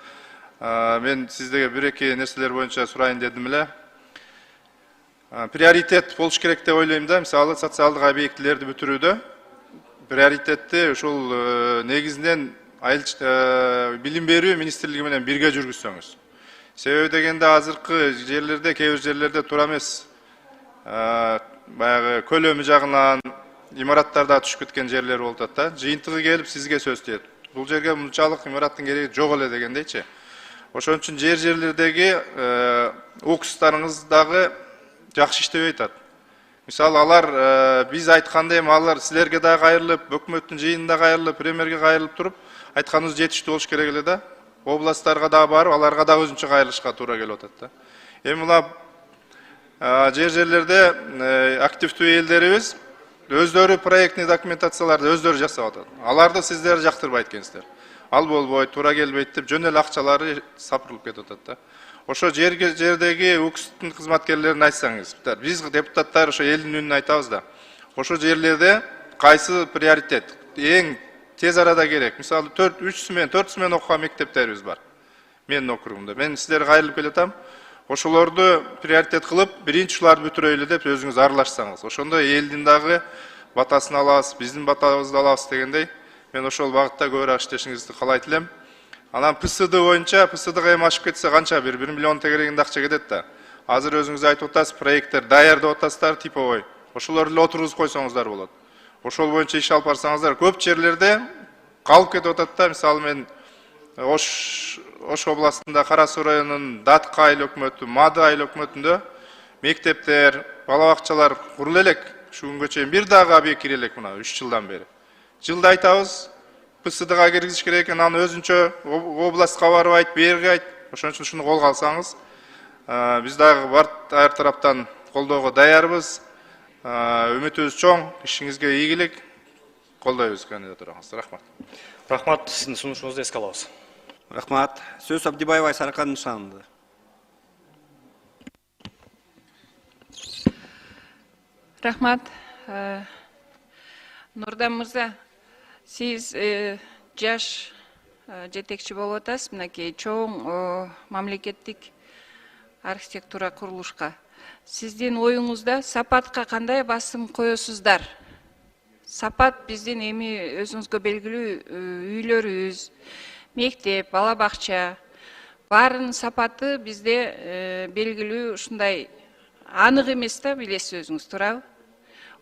Мен сіздерге бір-екі нәрселер бойынша сұрайын дедім эле. Приоритет болуш керек деп ойлойм да, мисалы социалдык объектилерди бүтүрүүдө приоритетти ушул негизинен билим берүү министрлиги менен бирге жүргүзсөңүз. Себеби дегенде азыркы жерлерде, кээ бир жерлерде туура эмес баягы көлөмү жагынан имараттарда түшүп кеткен жерлер болуп атат да. Жыйынтыгы келип сизге сөз тиет. Бул жерге мынчалык имараттын кереги жок эле дегендейчи. Ошон үчүн жерлердеги окустарыңыз дагы жакшы иштебей атат. Мисалы алар биз айтканда эми алар силерге да кайрылып, өкмөттүн жыйынына кайрылып, премьерге кайрылып туруп айтканыбыз жетиштүү болуш керек эле да. Областтарга да барып, аларга да өзүнчө кайрылышка туура келип атат да. Эми мына жерлерде активдүү элдерибиз өздөрү проектный документацияларды өздөрү жасап атат. Аларды сиздер жактырбайт экенсиздер. Ал болбойт, туура келбейт деп жөн эле акчалары сапырылып кетип атат да. Ошо жердеги УКСтын кызматкерлерине айтсаңыз, биз депутаттар ошо элдин үнүн айтабыз да. Ошо жерлерде кайсы приоритет эң тез арада керек. Мисалы 3 мен 4 мен окуган мектептерибиз бар. Менин округумда. Мен сиздерге кайрылып келатам. Ошолорду приоритет кылып, биринчи ушуларды бүтүрөйлү деп өзүңүз аралашсаңыз. Ошондо элдин дагы батасын алабыз, биздин батабызды алабыз дегендей. Мен ошол багытта көбүрөөк иштешиңизди каалайт элем. Анан ПСД боюнча, ПСДга эми ашып кетсе канча 1 миллион тегерегинде акча кетет да. Азыр өзүңүз айтып атасыз, проекттер даярдап атасыздар, типовой. Ошолорду эле отургузуп койсоңуздар болот. Ошол боюнча иш алып барсаңыздар, көп жерлерде калып кетип атат да. Мисалы мен Ош областында Кара Суу районунун Датка айыл өкмөтү, Мады айыл өкмөтүндө мектептер, бала бакчалар курулуп элек. Шу күнгө чейин бир дагы объект кире элек мына 3 жылдан бери. Жылда айтабыз, ПСДга киргизиш керек экен, аны өзүнчө областка барбайт, берге айт. Ошон үчүн ушуну колго алсаңыз, биз дагы ар тараптан колдоого даярбыз. Үмүтүбүз чоң, ишиңизге ийгилик. Колдойбуз кандидатураңызды. Рахмат. Рахмат, сиздин сунушуңузду эске алабыз. Рахмат. Сөз Абдибаева Саракан нышанында. Рахмат. Нурдан мырза, сиз жаш жетекчи болуп атасыз, мынакей чоң мамлекеттик архитектура курулушка. Сиздин оюңузда сапатка кандай басым коесуздар? Сапат биздин эми өзүңүзгө белгилүү үйлөрүбүз, мектеп, бала бакча, баарынын сапаты бизде белгилүү ушундай анык эмес да, билесиз өзүңүз, туурабы?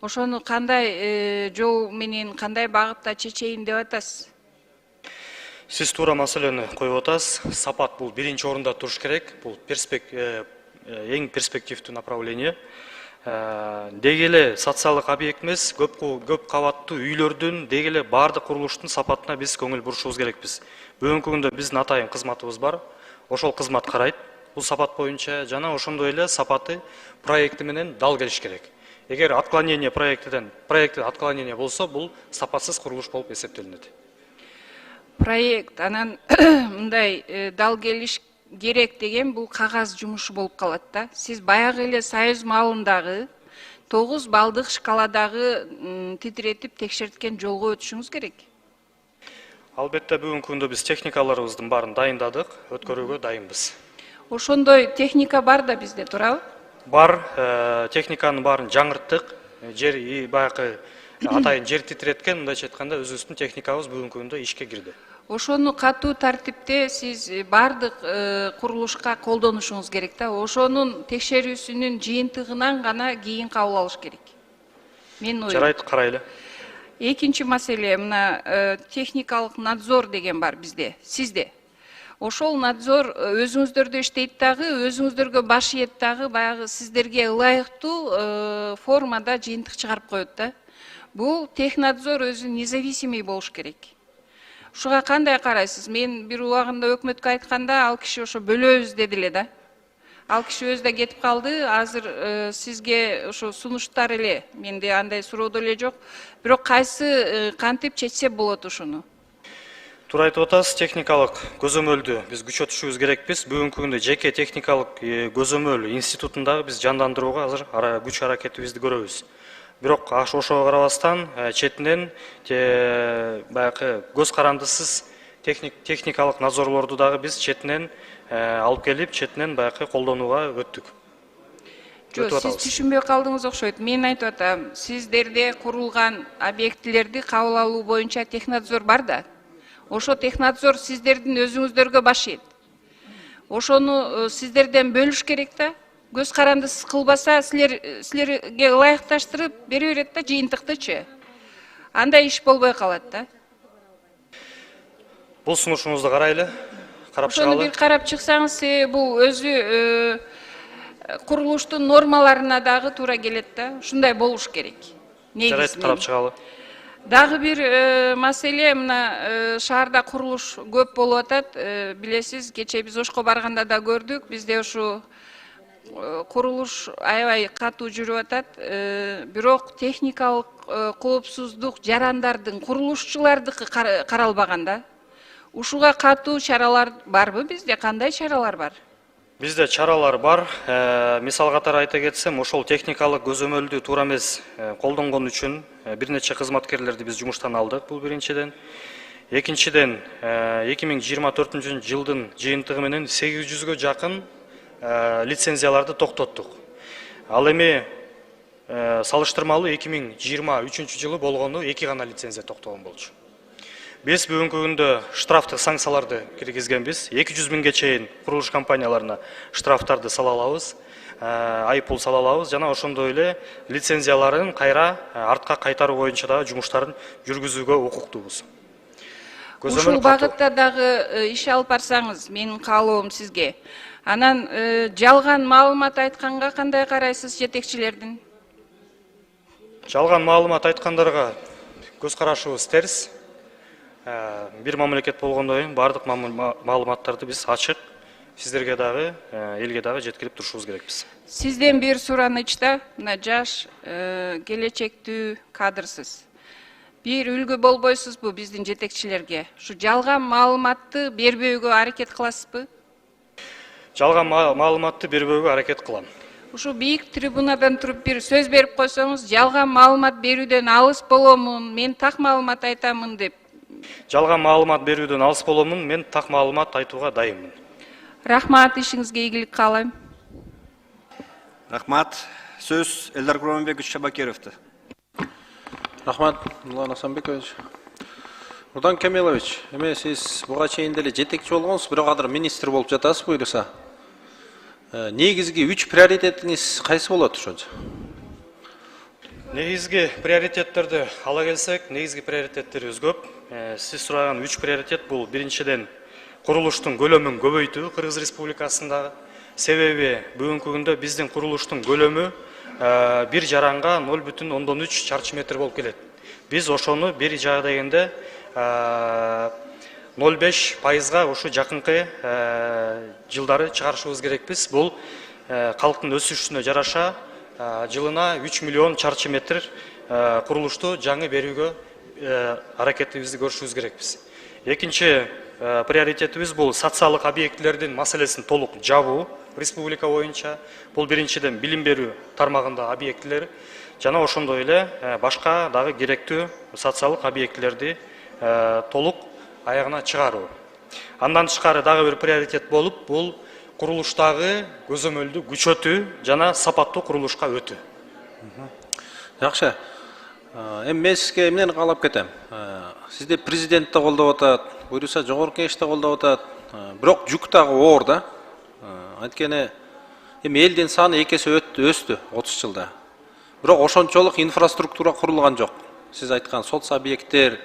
Ошону кандай жол менен, кандай багытта чечейин деп атасыз? Сиз туура маселени коюп атасыз. Сапат бул биринчи орунда туруш керек. Бул эң перспективдүү направление. Деги эле социалдык объект эмес, көп кабаттуу үйлөрдүн, деги эле баардык курулуштун сапатына биз көңүл бурушубуз керекпиз. Бүгүнкү күндө биздин атайын кызматыбыз бар. Ошол кызмат карайт бул сапат боюнча, жана ошондой эле сапаты проекти менен дал келиш керек. Эгер отклонение проекти отклонение болсо, бул сапатсыз курулуш болуп эсептелинет. Проект анан мындай дал келиш керек деген бул кагаз жумушу болуп калат да. Сиз баягы эле Союз малындагы 9 балдык шкаладагы титиретип текшерткен жолго өтүшүңүз керек. Албетте бүгүнкү күндө биз техникаларыбыздын баарын дайындадык, өткөрүүгө дайынбыз. Ошондой техника бар да бизде, туурабы? Бар, техниканын баарын жаңырттык. Жер баягы атайын жер титиреткен, мындайча айтканда өзүбүздүн техникабыз бүгүнкү күндө ишке кирди. Ошону катуу тартипте сиз бардык курулушка колдонушуңуз керек да. Ошонун текшерүүсүнүн жыйынтыгынан гана кийин кабыл алыш керек. Мен оюм. Жарайт, карайлы. Экинчи маселе, мына техникалык надзор деген бар бизде, сизде. Ошол надзор өзүңүздөрдө иштейт дагы, өзүңүздөргө баш ийет дагы, баягы сиздерге ылайыктуу формада жыйынтык чыгарып коет да. Бул технадзор өзү независимый болуш керек. Ушуга кандай карайсыз? Мен бир убагында өкмөткө айтканда, ал киши ошо бөлөбүз деди эле да. Ал киши өзү да кетип калды. Азыр сизге ошо сунуштар эле, менде андай суроодо эле жок. Бирок кайсы кантип чечсе болот ошону? Туура айтып атасыз, техникалык көзөмөлдү биз күчөтүшүбүз керекпиз. Бүгүнкү күндө жеке техникалык көзөмөл институтундагы биз жандандырууга азыр күч аракетибизди көрөбүз. Бирок ошого карабастан четинен баягы көз карандысыз техникалык надзорлорду дагы биз четинен алып келип, четинен баягы колдонууга өттүк. Жок, сиз түшүнбөй калдыңыз окшойт. Мен айтып атам, сиздерде курулган объектилерди кабыл алуу боюнча технадзор бар да. Ошо технадзор сиздердин өзүңүздөргө баш ийет. Ошону сиздерден бөлүш керек да. Көз карандысыз кылбаса, силерге ылайыкташтырып бере берет да жыйынтыктычы. Андай иш болбой калат да. Бул сунушуңузду карайлы, карап Ошону чыгалы. бир карап чыксаңыз, бул өзү курулуштун нормаларына дагы туура келет да. Ушундай болуш керек. Жарайт, карап чыгалы. Дагы бир маселе, мына шаарда курулуш көп болуп атат. Билесиз, кечээ биз Ошко барганда да көрдүк. Бизде ушу курулуш аябай катуу жүрүп атат. Бирок техникалык коопсуздук жарандардын курулушчулардыкы каралбаган да. Ушуга катуу чаралар барбы бизде? Кандай чаралар бар? Бизде чаралар бар. Мисал катары айта кетсем, ошол техникалык көзөмөлдү туура эмес колдонгон үчүн бир нече кызматкерлерди биз жумуштан алдык. Бул биринчиден. Экинчиден, 2024 жылдын жыйынтыгы менен 800гө жакын лицензияларды токтоттук. Ал эми салыштырмалуу 2023 жылы болгону 2 гана лицензия токтогон болчу. Биз бүгүнкү күндө штрафтык санкцияларды киргизгенбиз. 200 миңге чейин курулуш компанияларына штрафтарды сала алабыз, айыппул сала алабыз жана ошондой эле лицензияларын кайра артка кайтаруу боюнча дагы жумуштарын жүргүзүүгө укуктуубуз. Ушул багытта дагы иш алып барсаңыз, менин каалоом сизге. Анан жалган маалымат айтканга кандай карайсыз жетекчилердин? Жалган маалымат айткандарга көз карашыбыз терс. Бир мамлекет болгондон кийин бардык маалыматтарды биз ачык сиздерге дагы, элге дагы жеткирип турушубуз керекпиз. Сизден бир суранычта, мына жаш, келечектүү кадрсыз. Бир үлгү болбойсузбу биздин жетекчилерге? Ушу жалган маалыматты бербөөгө аракет кыласызбы? Жалган маалыматты бербөөгө аракет кылам. Ушу бийик трибунадан туруп бир сөз берип койсоңуз, жалган маалымат берүүдөн алыс боломун, мен так маалымат айтамын деп. Жалган маалымат берүүдөн алыс боломун, мен так маалымат айтууга дайынмын. Рахмат, ишиңизге ийгилик каалайм. Рахмат. Сөз Элдар Куромбекович Шабакеровду. Рахмат, Нурлан Асанбекович. Нурдан Кемелович, эме сиз буга чейин деле жетекчи болгонсуз, бирок азыр министр болуп жатасыз буюрса. Негизги 3 приоритетиңиз кайсы болот ошончо? Негизги приоритеттерди ала келсек, негизги приоритеттерибиз көп. Сиз сураган 3 приоритет бул биринчиден курулуштун көлөмүн көбөйтүү Кыргыз Республикасындагы. Себеби бүгүнкү күндө биздин курулуштун көлөмү бир жаранга 0,3 чарчы метр болуп келет. Биз ошону бир жагы дегенде 0,5%га ушу жакынкы жылдары чыгарышыбыз керекпиз. Бул калктын өсүшүнө жараша жылына 3 миллион чарчы метр курулушту жаңы берүүгө аракетибизди көрүшүбүз керекпиз. Экинчи приоритетибиз бул социалдык объектилердин маселесин толук жабуу республика боюнча. Бул биринчиден билим берүү тармагында объектилер жана ошондой эле башка дагы керектүү социалдык объектилерди толук аягына чыгаруу. Андан тышкары дагы бир приоритет болуп, бул курулуштагы көзөмөлдү күчөтүү жана сапаттуу курулушка өтүү. Жакшы. Эми мен сизге эмнени каалап кетем? Сизди президент да колдоп атат, буюрса жогорку кеңеш да колдоп атат. Бирок жүк дагы оор да. Анткени эми элдин саны 2 эсе өстү 30 жылда. Бирок ошончолук инфраструктура курулган жок. Сиз айткан соц объекттер,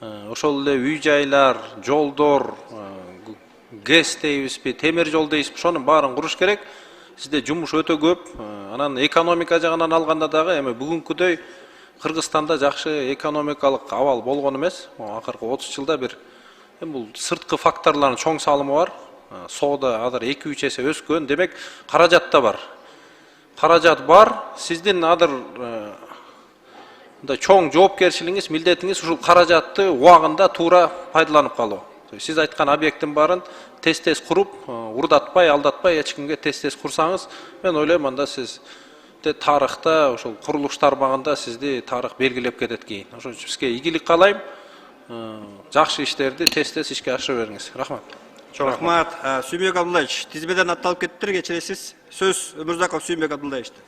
ошол эле үй-жайлар, жолдор, ГЭС дейбизби, темир жол дейбизби, ошонун баарын куруш керек. Сизде жумуш өтө көп. Анан экономика жагынан алганда дагы эми бүгүнкүдөй Кыргызстанда жакшы экономикалык абал болгон эмес. Акыркы 30 жылда бир бул сырткы факторлордун чоң салымы бар. Соода азыр 2-3 эсе өскөн. Демек, каражат да бар. Каражат бар. Сиздин азыр чоң жоопкерчилигиңиз, милдетиңиз ушул каражатты убагында туура пайдаланып калуу. Сиз айткан объекттин баарын тез-тез куруп, урдатпай, алдатпай, эч кимге тез-тез курсаңыз, мен ойлойм анда сиз тарыхта, ошол курулуш тармагында сизди тарых белгилеп кетет кийин. Ошон үчүн сизге ийгилик каалайм. жакшы иштерди тез ишке ашыра бериңиз. Рахмат. Рахмат. Сүйінбек Абдуллаевич, тизмеден атталып кеттір, кечиресиз. Сөз Өмүрзаков Сүйінбек Абдуллаевичте.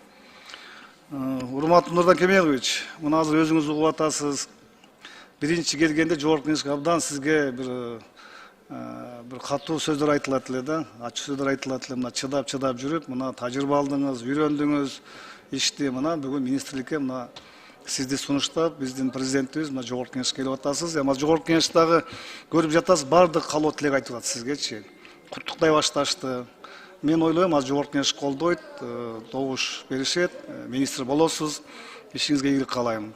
Урматтуу Нурдан Кемелович, мына азыр өзүңүз угуп атасыз. Биринчи келгенде Жогорку Кеңешке абдан сизге bir катуу сөздөр айтылат эле да, ачык сөздөр айтылат эле. Мына чыдап жүрүп, мына тажрыйба алдыңыз, үйрөндүңүз ишти. Мына бүгүн министрликке мына сизди сунуштап, биздин президентибиз мына Жогорку Кеңешке келип атасыз. Эми Жогорку Кеңештеги көрүп жатасыз, баардык калоо тилек айтып атат сизгечи. Куттуктай башташты. Мен ойлойм, азыр Жогорку Кеңеш колдойт, добуш беришет, министр болосуз, ишиңизге ийгилик каалайм.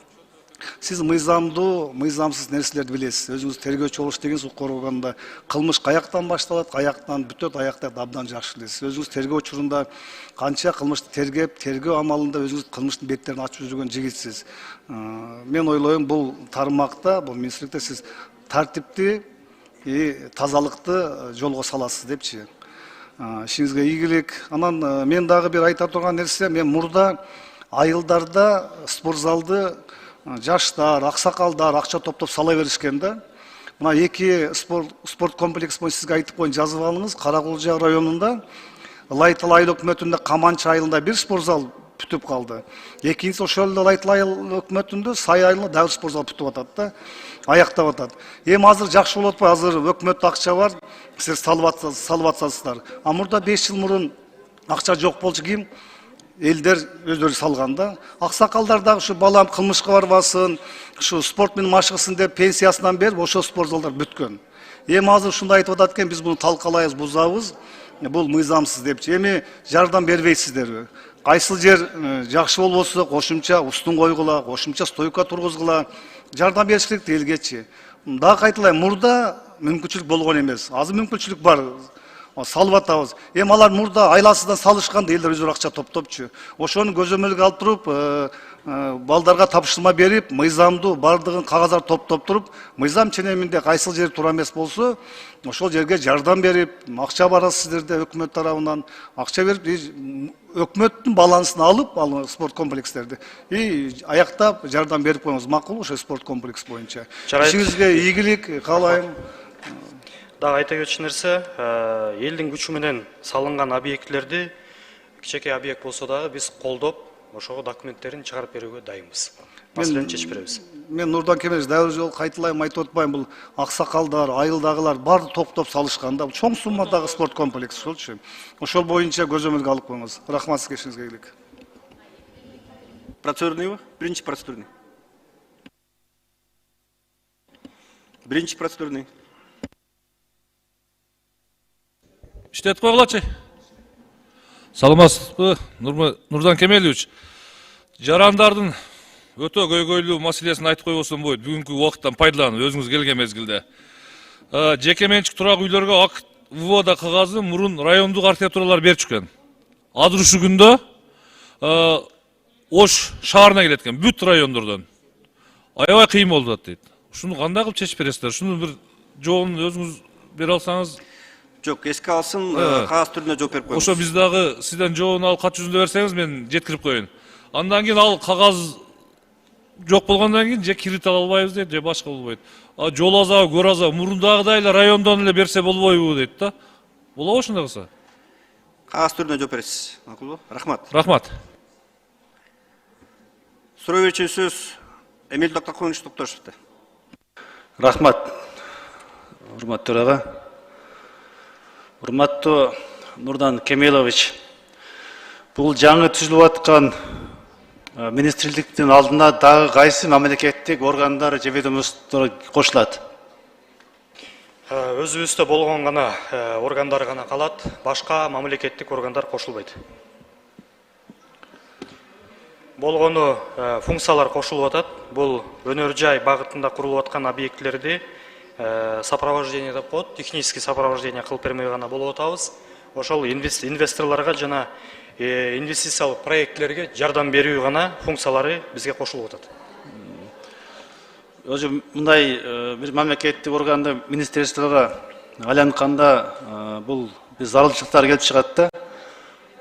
Сиз мыйзамдуу, мыйзамсыз нерселерди билесиз. Өзүңүз тергөөчү болуш дегенсиз, укуганда кылмыш каяктан башталат, каяктан бүтөт, аякта абдан жакшы билесиз. Өзүңүз тергөө учурунда канча кылмышты тергеп, тергөө амалында өзүңүз кылмыштын беттерин ачып жүргөн жигитсиз. Мен ойлойм, бул тармакта, бул министрликте сиз тартипти, тазалыкты жолго саласыз депчи. Ишиңизге ийгилик. Анан мен дагы бир айта турган нерсе, мен мурда айылдарда спорт залды жаштар, аксакалдар акча топтоп сала беришкен да. Мына эки спорт комплекс боюнча сизге айтып коеюн, жазып алыңыз. Каракулжа районунда Лайтал айыл өкмөтүндө Каманчы айылында бир спорт зал бүтүп калды. Экинчиси ошол эле Лайтал айыл өкмөтүндө Сай айылында дагы спорт зал бүтүп атат да. Аяктап атат. Эми азыр жакшы болуп атпайбы? Азыр өкмөттө акча бар, сиз салып атасыздар. А мурда 5 жыл мурун акча жок болчу, ким? Элдер өздөрү салган да. Аксакалдар дагы ушу балам кылмышка барбасын, ушу спорт менен машыгсын деп пенсиясынан берип, ошол спорт залдар бүткөн. Эми азыр ушундай айтып атат экен, биз буну талкалайбыз, бузабыз. Бул мыйзамсыз депчи. Эми жардам бербейсиздерби? Кайсыл жер жакшы болбосо кошумча устун койгула, кошумча стойка тургузгула, жардам бериш керек элгечи. Дагы кайталайм, мурда мүмкүнчүлүк болгон эмес. Азыр мүмкүнчүлүк бар. Салып атабыз. Эми алар мурда айласыздан салышканда элдер өздөрү акча топтопчу. Ошону көзөмөлгө алып туруп, балдарга тапшырма берип, мыйзамдуу бардыгын кагаздар топтоп туруп, мыйзам ченеминде кайсыл жер туура эмес болсо, ошол жерге жардам берип, акча барасыз сиздерде өкмөт тарабынан, акча берип, өкмөттүн балансын алып, ал спорт комплекстерди аяктап жардам берип коюңуз. Макул ошо спорт комплекс боюнча. Ишиңизге ийгилик каалайм. Дагы айта кетчү нерсе, элдин күчү менен салынган объектлерди, кичинекей объект болсо дагы биз колдоп, ошого документтерин чыгарып берүүгө дайынбыз. Маселени чечип беребиз. Мен Нурдан Кемелович дагы жол кайталайм, айтып атпайм, бул аксакалдар, айылдагылар баары топтоп салышкан да, чоң суммадагы спорт комплекс ошолчу. Ошол боюнча көзөмөлгө алып коюңуз. Рахмат сизге, ишиңизге ийгилик. Процедурныйбы? Биринчи процедурный. Биринчи процедурный. İşte koyulaçı. Саламатсызбы, Нурдан Кемелович. Жарандардын өтө көйгөйлүү маселесин айтып койбосом болот. Бүгүнкү убакыттан пайдаланып өзүңүз келген мезгилде. Жеке менчик турак үйлөргө акт ВОда кагазы мурун райондук архитектуралар берчүкен. Азыр ушу күндө Ош шаарына келет экен, бүт райондордон. Аябай кыйын болуп атат дейт. Ушуну кандай кылып чечип бересиздер? Ушуну бир жообун өзүңүз бере алсаңыз. Жок, эске алсын, кагаз түрүндө жооп берип коюңуз. Ошо биз дагы сизден жообун алып кат жүзүндө берсеңиз, мен жеткирип коеюн. Андан кийин ал кагаз жок болгондон кийин же кирит ала албайбыз дейт, же башка болбойт. Жол азабы, көр азабы мурундагыдай эле райондон эле берсе болбойбу дейт да. Болобу ошондой кылса? Кагаз түрүндө жооп бересиз. Макулбу? Рахмат. Рахмат. Суроо берүүчү сөз Эмил Токтокулович Токтошевте. Рахмат. Урматтуу төрага. Урматтуу Нурдан Кемелович, бул жаңы түзүлүп аткан министрликтин алдына дагы кайсы мамлекеттик органдар же ведомстволор кошулат? Өзүбүздө болгон гана органдар гана калат, башка мамлекеттик органдар кошулбайт. Болгону функциялар кошулуп атат. Бул өнөр жай багытында курулуп аткан объектлерди сопровождение деп коет, технический сопровождение кылып бермей гана болуп атабыз. Ошол инвесторлорго жана инвестициялык проектлерге жардам берүү гана функциялары бизге кошулуп атат. Өзү мындай бир мамлекеттик органды министрликтерге айлантканда бул биз зарылчылыктар келип чыгат да.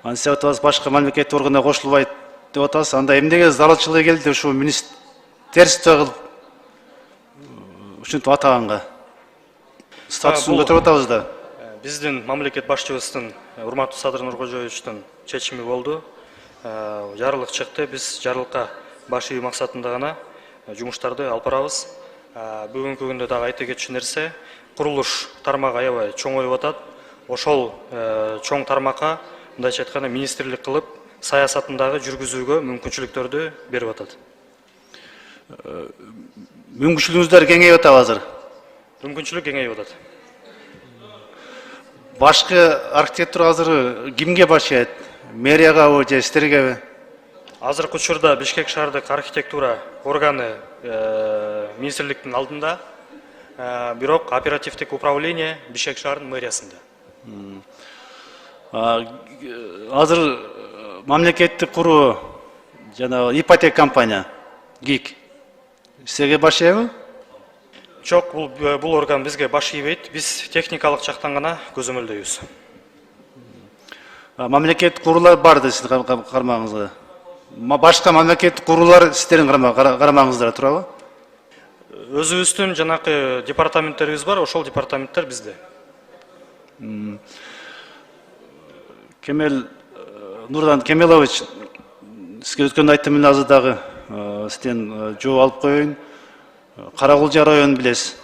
Ансеп атабыз, башка мамлекеттик органга кошулбайт деп атабыз. Анда эмнеге зарылчылык келди? Ушу министерство ушинтип атаганга статусун көтөрүп атабыз да. Биздин мамлекет башчыбыздын урматтуу Садыр Нуркожоевичтин чечими болду. Жарылык чыкты. Биз жарылыкка баш ийүү максатында гана жумуштарды алып барабыз. Бүгүнкү күндө дагы айта кетчү нерсе, курулуш тармагы аябай чоңоюп атат. Ошол чоң тармакка мындайча айтканда министрлик кылып, саясатындагы жүргүзүүгө мүмкүнчүлүктөрдү берип атат. Мүмкүнчүлүгүңүздөр кеңейип атабы азыр? Мүмкүнчүлүк кеңейип атат. Башкы архитектура азыр кимге башчы? Мэриягабы же сиздергеби? Азыркы учурда Бишкек шаардык архитектура органы министрликтин алдында, бирок оперативдик управление Бишкек шаарынын мэриясында. Азыр мамлекеттик куруу жана ипотека компания ГИК сизге баш ийеби? Жок, бул орган бизге баш ийбейт. Биз техникалык жактан гана көзөмөлдөйбүз. Мамлекеттик куруулар бар да сиздин кармагыңызда. Башка мамлекеттик куруулар сиздердин кармагыңызда турабы? Өзүбүздүн жанакы департаменттерибиз бар, ошол департаменттер бизде. Кемел Нурдан Кемелович, сизге өткөндө айттым, мен азыр дагы сизден жооп алып коеюн. Каракулжа районун билесиз.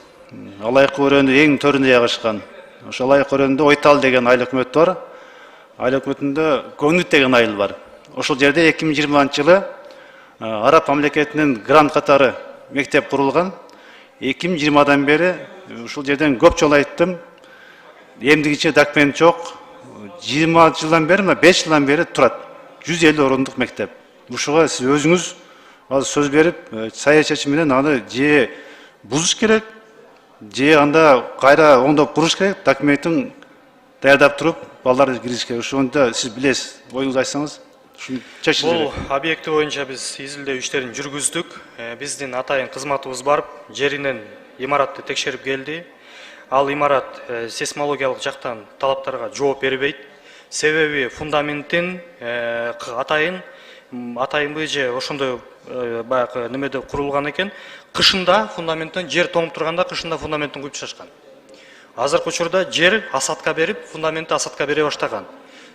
Алайык өрөөнүн эң төрүндө жайгашкан. Ошо Алайык өрөөнүндө Ойтал деген айыл өкмөт бар. Айыл өкмөтүндө Көңүт деген айыл бар. Ошол жерде 2020-жылы Араб мамлекетинин грант катары мектеп курулган. 2020-дан бери ушул жерден көп жолу айттым. Эмдигиче документ жок. 20 жылдан бери, 5 жылдан бери турат. 150 орундук мектеп. Ушуга сиз өзүңүз сөз берип, саясатчы менен аны же бузуш керек, же анда кайра оңдоп куруш керек, документин даярдап туруп, балдарды киргизиш керек. Ошондо сиз билесиз, оюңузду айтсаңыз, ушуну чечиш керек. Бул объекти боюнча биз изилдөө иштерин жүргүздүк. Биздин атайын кызматыбыз барып, жеринен имаратты текшерип келди. Ал имарат сейсмологиялык жактан талаптарга жооп бербейт. Себеби фундаментин атайынбы же ошондой баягы немеде курулган экен. Кышында фундаменттен жер тоңуп турганда кышында фундаменттин куюп ташкан. Азыркы учурда жер асадка берип, фундаментти асадка бере баштаган.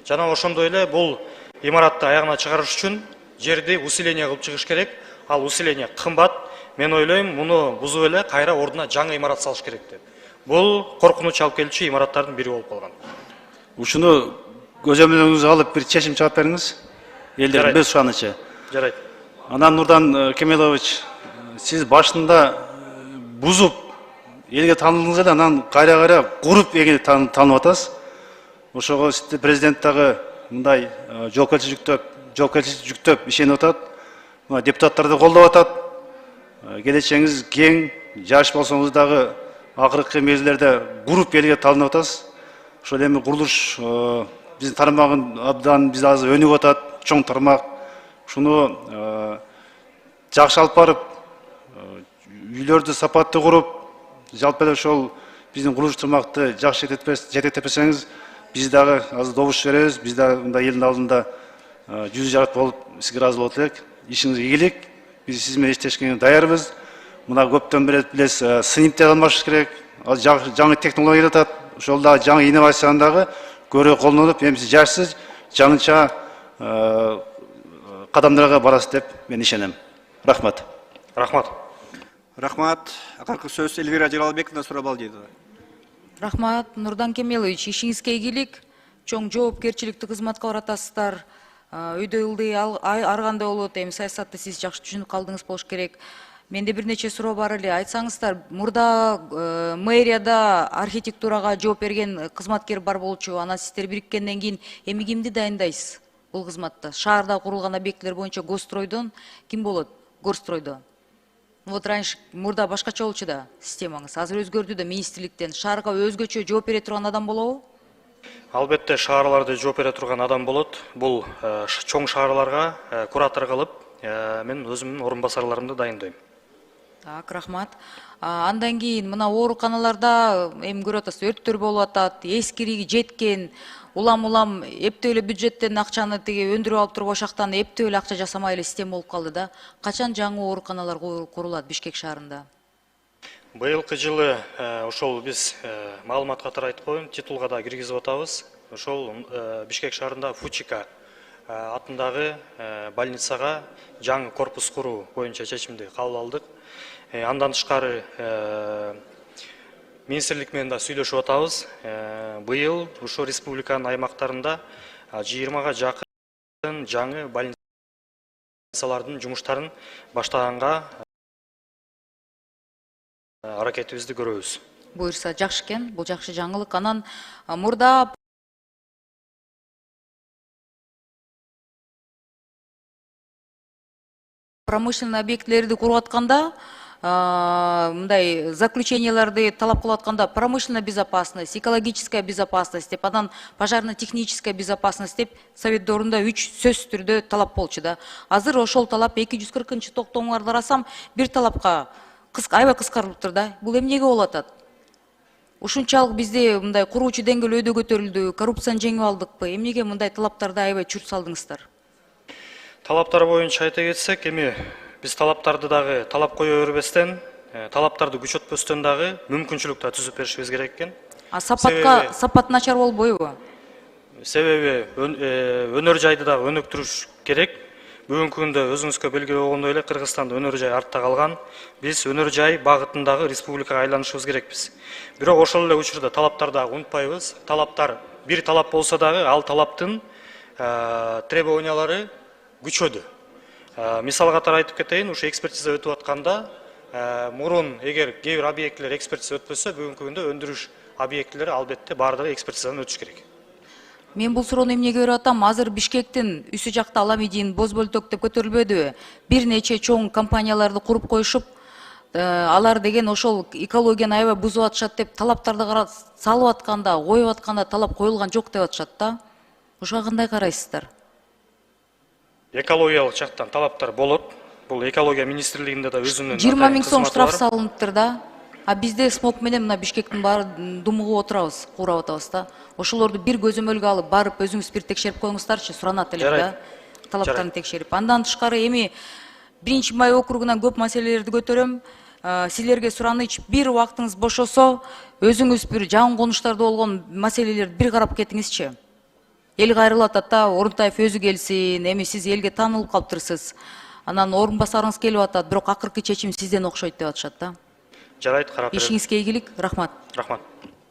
Жана ошондой эле бул имаратты аягына чыгарыш үчүн жерди усиление кылып чыгыш керек. Ал усиление кымбат. Мен ойлойм, муну бузуп эле кайра ордуна жаңы имарат салыш керек деп. Бул коркунуч алып келчү имараттардын бири болуп калган. Ушуну көзөмөлүңүзгө алып бир чечим чыгап бериңиз. Элдердин без сунучу. Жарайт. Анан Нурдан Кемелович, сиз башында бузуп элге таанылдыңыз эле, анан кайра куруп элге таанып атасыз. Ошого сизди президент дагы мындай жоопкерчилик жүктөп ишенип атат. Депутаттарды колдоп атат. Келечегиңиз кең, жаш болсоңуз дагы акыркы мезгилдерде куруп элге таанып атасыз. Ошол эми курулуш биздин тармагын абдан биз азыр өнүгүп атат, чоң тармак. Ушуну жакшы алып барып, үйлөрдү сапаттуу куруп, жалпы эле ошол биздин курулуш тармакты жакшы жетектепесеңиз, биз дагы азыр добуш беребиз. Биз дагы мындай элдин алдында жүзү жарык болуп, сизге ыраазы болот элек. Ишиңиз ийгилик. Биз сиз менен иштешкенге даярбыз. Мына көптөн бери билесиз, сыныпты алмашыш керек. Жаңы технология атат. Ошол дагы жаңы инновацияны дагы көрө колдонуп, эми сиз жашсыз, жаңыча кадамдарга барасыз деп мен ишенем. Рахмат. Рахмат. Рахмат. Акыркы сөз Эльвира Жалалбековна Сурабалдиева. Рахмат, Нурдан Кемелович, ишиңизге ийгилик, чоң жоопкерчиликтүү кызматка баратасыздар. Үйдө ылдый аргандай болот, эми саясатты сиз жакшы түшүнүп калдыңыз болуш керек. Менде бир нече суроо бар эле. Айтсаңыздар, мурда мэрияда архитектурага жооп берген кызматкер бар болчу. Анан сиздер бириккенден кийин эми кимди дайындайсыз бул кызматта? Шаарда курулган объектилер боюнча Госстройдон ким болот? Горстройдон. Вот раньше мурда башкача болчу да системаңыз. Азыр өзгөрдү да министрликтен. Шаарга өзгөчө жооп бере турган адам болобу? Албетте шаарларды жооп бере турган адам болот. Бул чоң шаарларга куратор кылып, мен өзүмдүн орун басарларымды дайындайм. Так, рахмат. Андан кийин мына ооруканаларда эми көрүп атасыз, өрттөр болуп атат, эскириги жеткен, улам эптөө эле бюджеттен акчаны тиги өндүрүп алып туруп ошактан эптөө эле акча жасамай эле система болуп калды да. Качан жаңы ооруканалар курулат Бишкек шаарында? Быйылкы жылы ошол биз маалымат катары айтып коеюн, титулга да киргизип атабыз. Ошол Бишкек шаарында Фучика атындагы больницага жаңы корпус куруу боюнча чечимди кабыл алдык. Андан тышкары министрлик менен да сүйлөшүп атабыз. Быйыл ушул республиканын аймактарында 20га жакын жаңы больницалардын жумуштарын баштаганга аракетибизди көрөбүз. Буюрса жакшы экен, бул жакшы жаңылык. Анан мурда промышленный объектилерди куруп атканда, мындай заключенияларды талап кылып атканда промышленная безопасность, экологическая безопасность деп, анан пожарно-техническая безопасность деп совет доорунда 3 сөз түрдө талап болчу да. Азыр ошол талап 240-токтомуңарды карасам, бир талапка аябай кыскарылыптыр да. Бул эмнеге болуп атат? Ушунчалык бизде мындай куруучу деңгээли өйдө көтөрүлдү, коррупцияны жеңип алдыкпы? Эмнеге мындай талаптарды аябай чурт салдыңыздар? Талаптар боюнча айта кетсек, эми биз талаптарды дагы талап кое бербестен, талаптарды күчөтпөстөн дагы мүмкүнчүлүк да түзүп беришибиз керек экен. Сапат начар болбойбу? Себеби өнөр жайды дагы өнүктүрүш керек. Бүгүнкү күндө өзүңүзгө белгилүү болгондой эле Кыргызстанда өнөр жай артта калган. Биз өнөр жай багытындагы республикага айланышыбыз керекпиз. Бирок ошол эле учурда талаптарды дагы унутпайбыз. Талаптар бир талап болсо дагы ал талаптын требованиялары күчөдү. Мисал катары айтып кетейин, ушу экспертиза өтүп атканда, мурун эгер кээ бир объектилер экспертиза өтпөсө, бүгүнкү күндө өндүрүш объектилери албетте баардыгы экспертизадан өтүш керек. Мен бул суроону эмнеге берип атам? Азыр Бишкектин үсү жакта Аламедин, Бозбөлтөк деп көтөрүлбөдүбү? Бир нече чоң компанияларды куруп коюшуп, алар деген ошол экологияны аябай бузуп атышат деп талаптарды салып атканда, коюп атканда талап коюлган жок деп атышат да. Ошого кандай карайсыздар? Экологиялык жактан талаптар болот. Бул экология министрлигинде да өзүнүн 20 000 сом штраф салыныптыр да. А бизде смог менен мына Бишкектин баары думугуп отурабыз, куурап атабыз да. Ошолорду бир көзөмөлгө алып, барып өзүңүз бир текшерип коюңуздарчы, суранат элем да. Талаптарын текшерип. Андан тышкары эми 1-Май округунан көп маселелерди көтөрөм. Силерге сураныч, бир убактыңыз бошосо, өзүңүз бир жаңы конуштарда болгон маселелерди бир карап кетиңизчи. Эл кайрылып атат да, Орунтаев өзү келсин, эми сиз элге таанылып калыптырсыз. Анан орун басарыңыз келип атат, бирок акыркы чечим сизден окшойт деп атышат да. Жарайт, карап берем. Ишиңизге ийгилик, рахмат. Рахмат.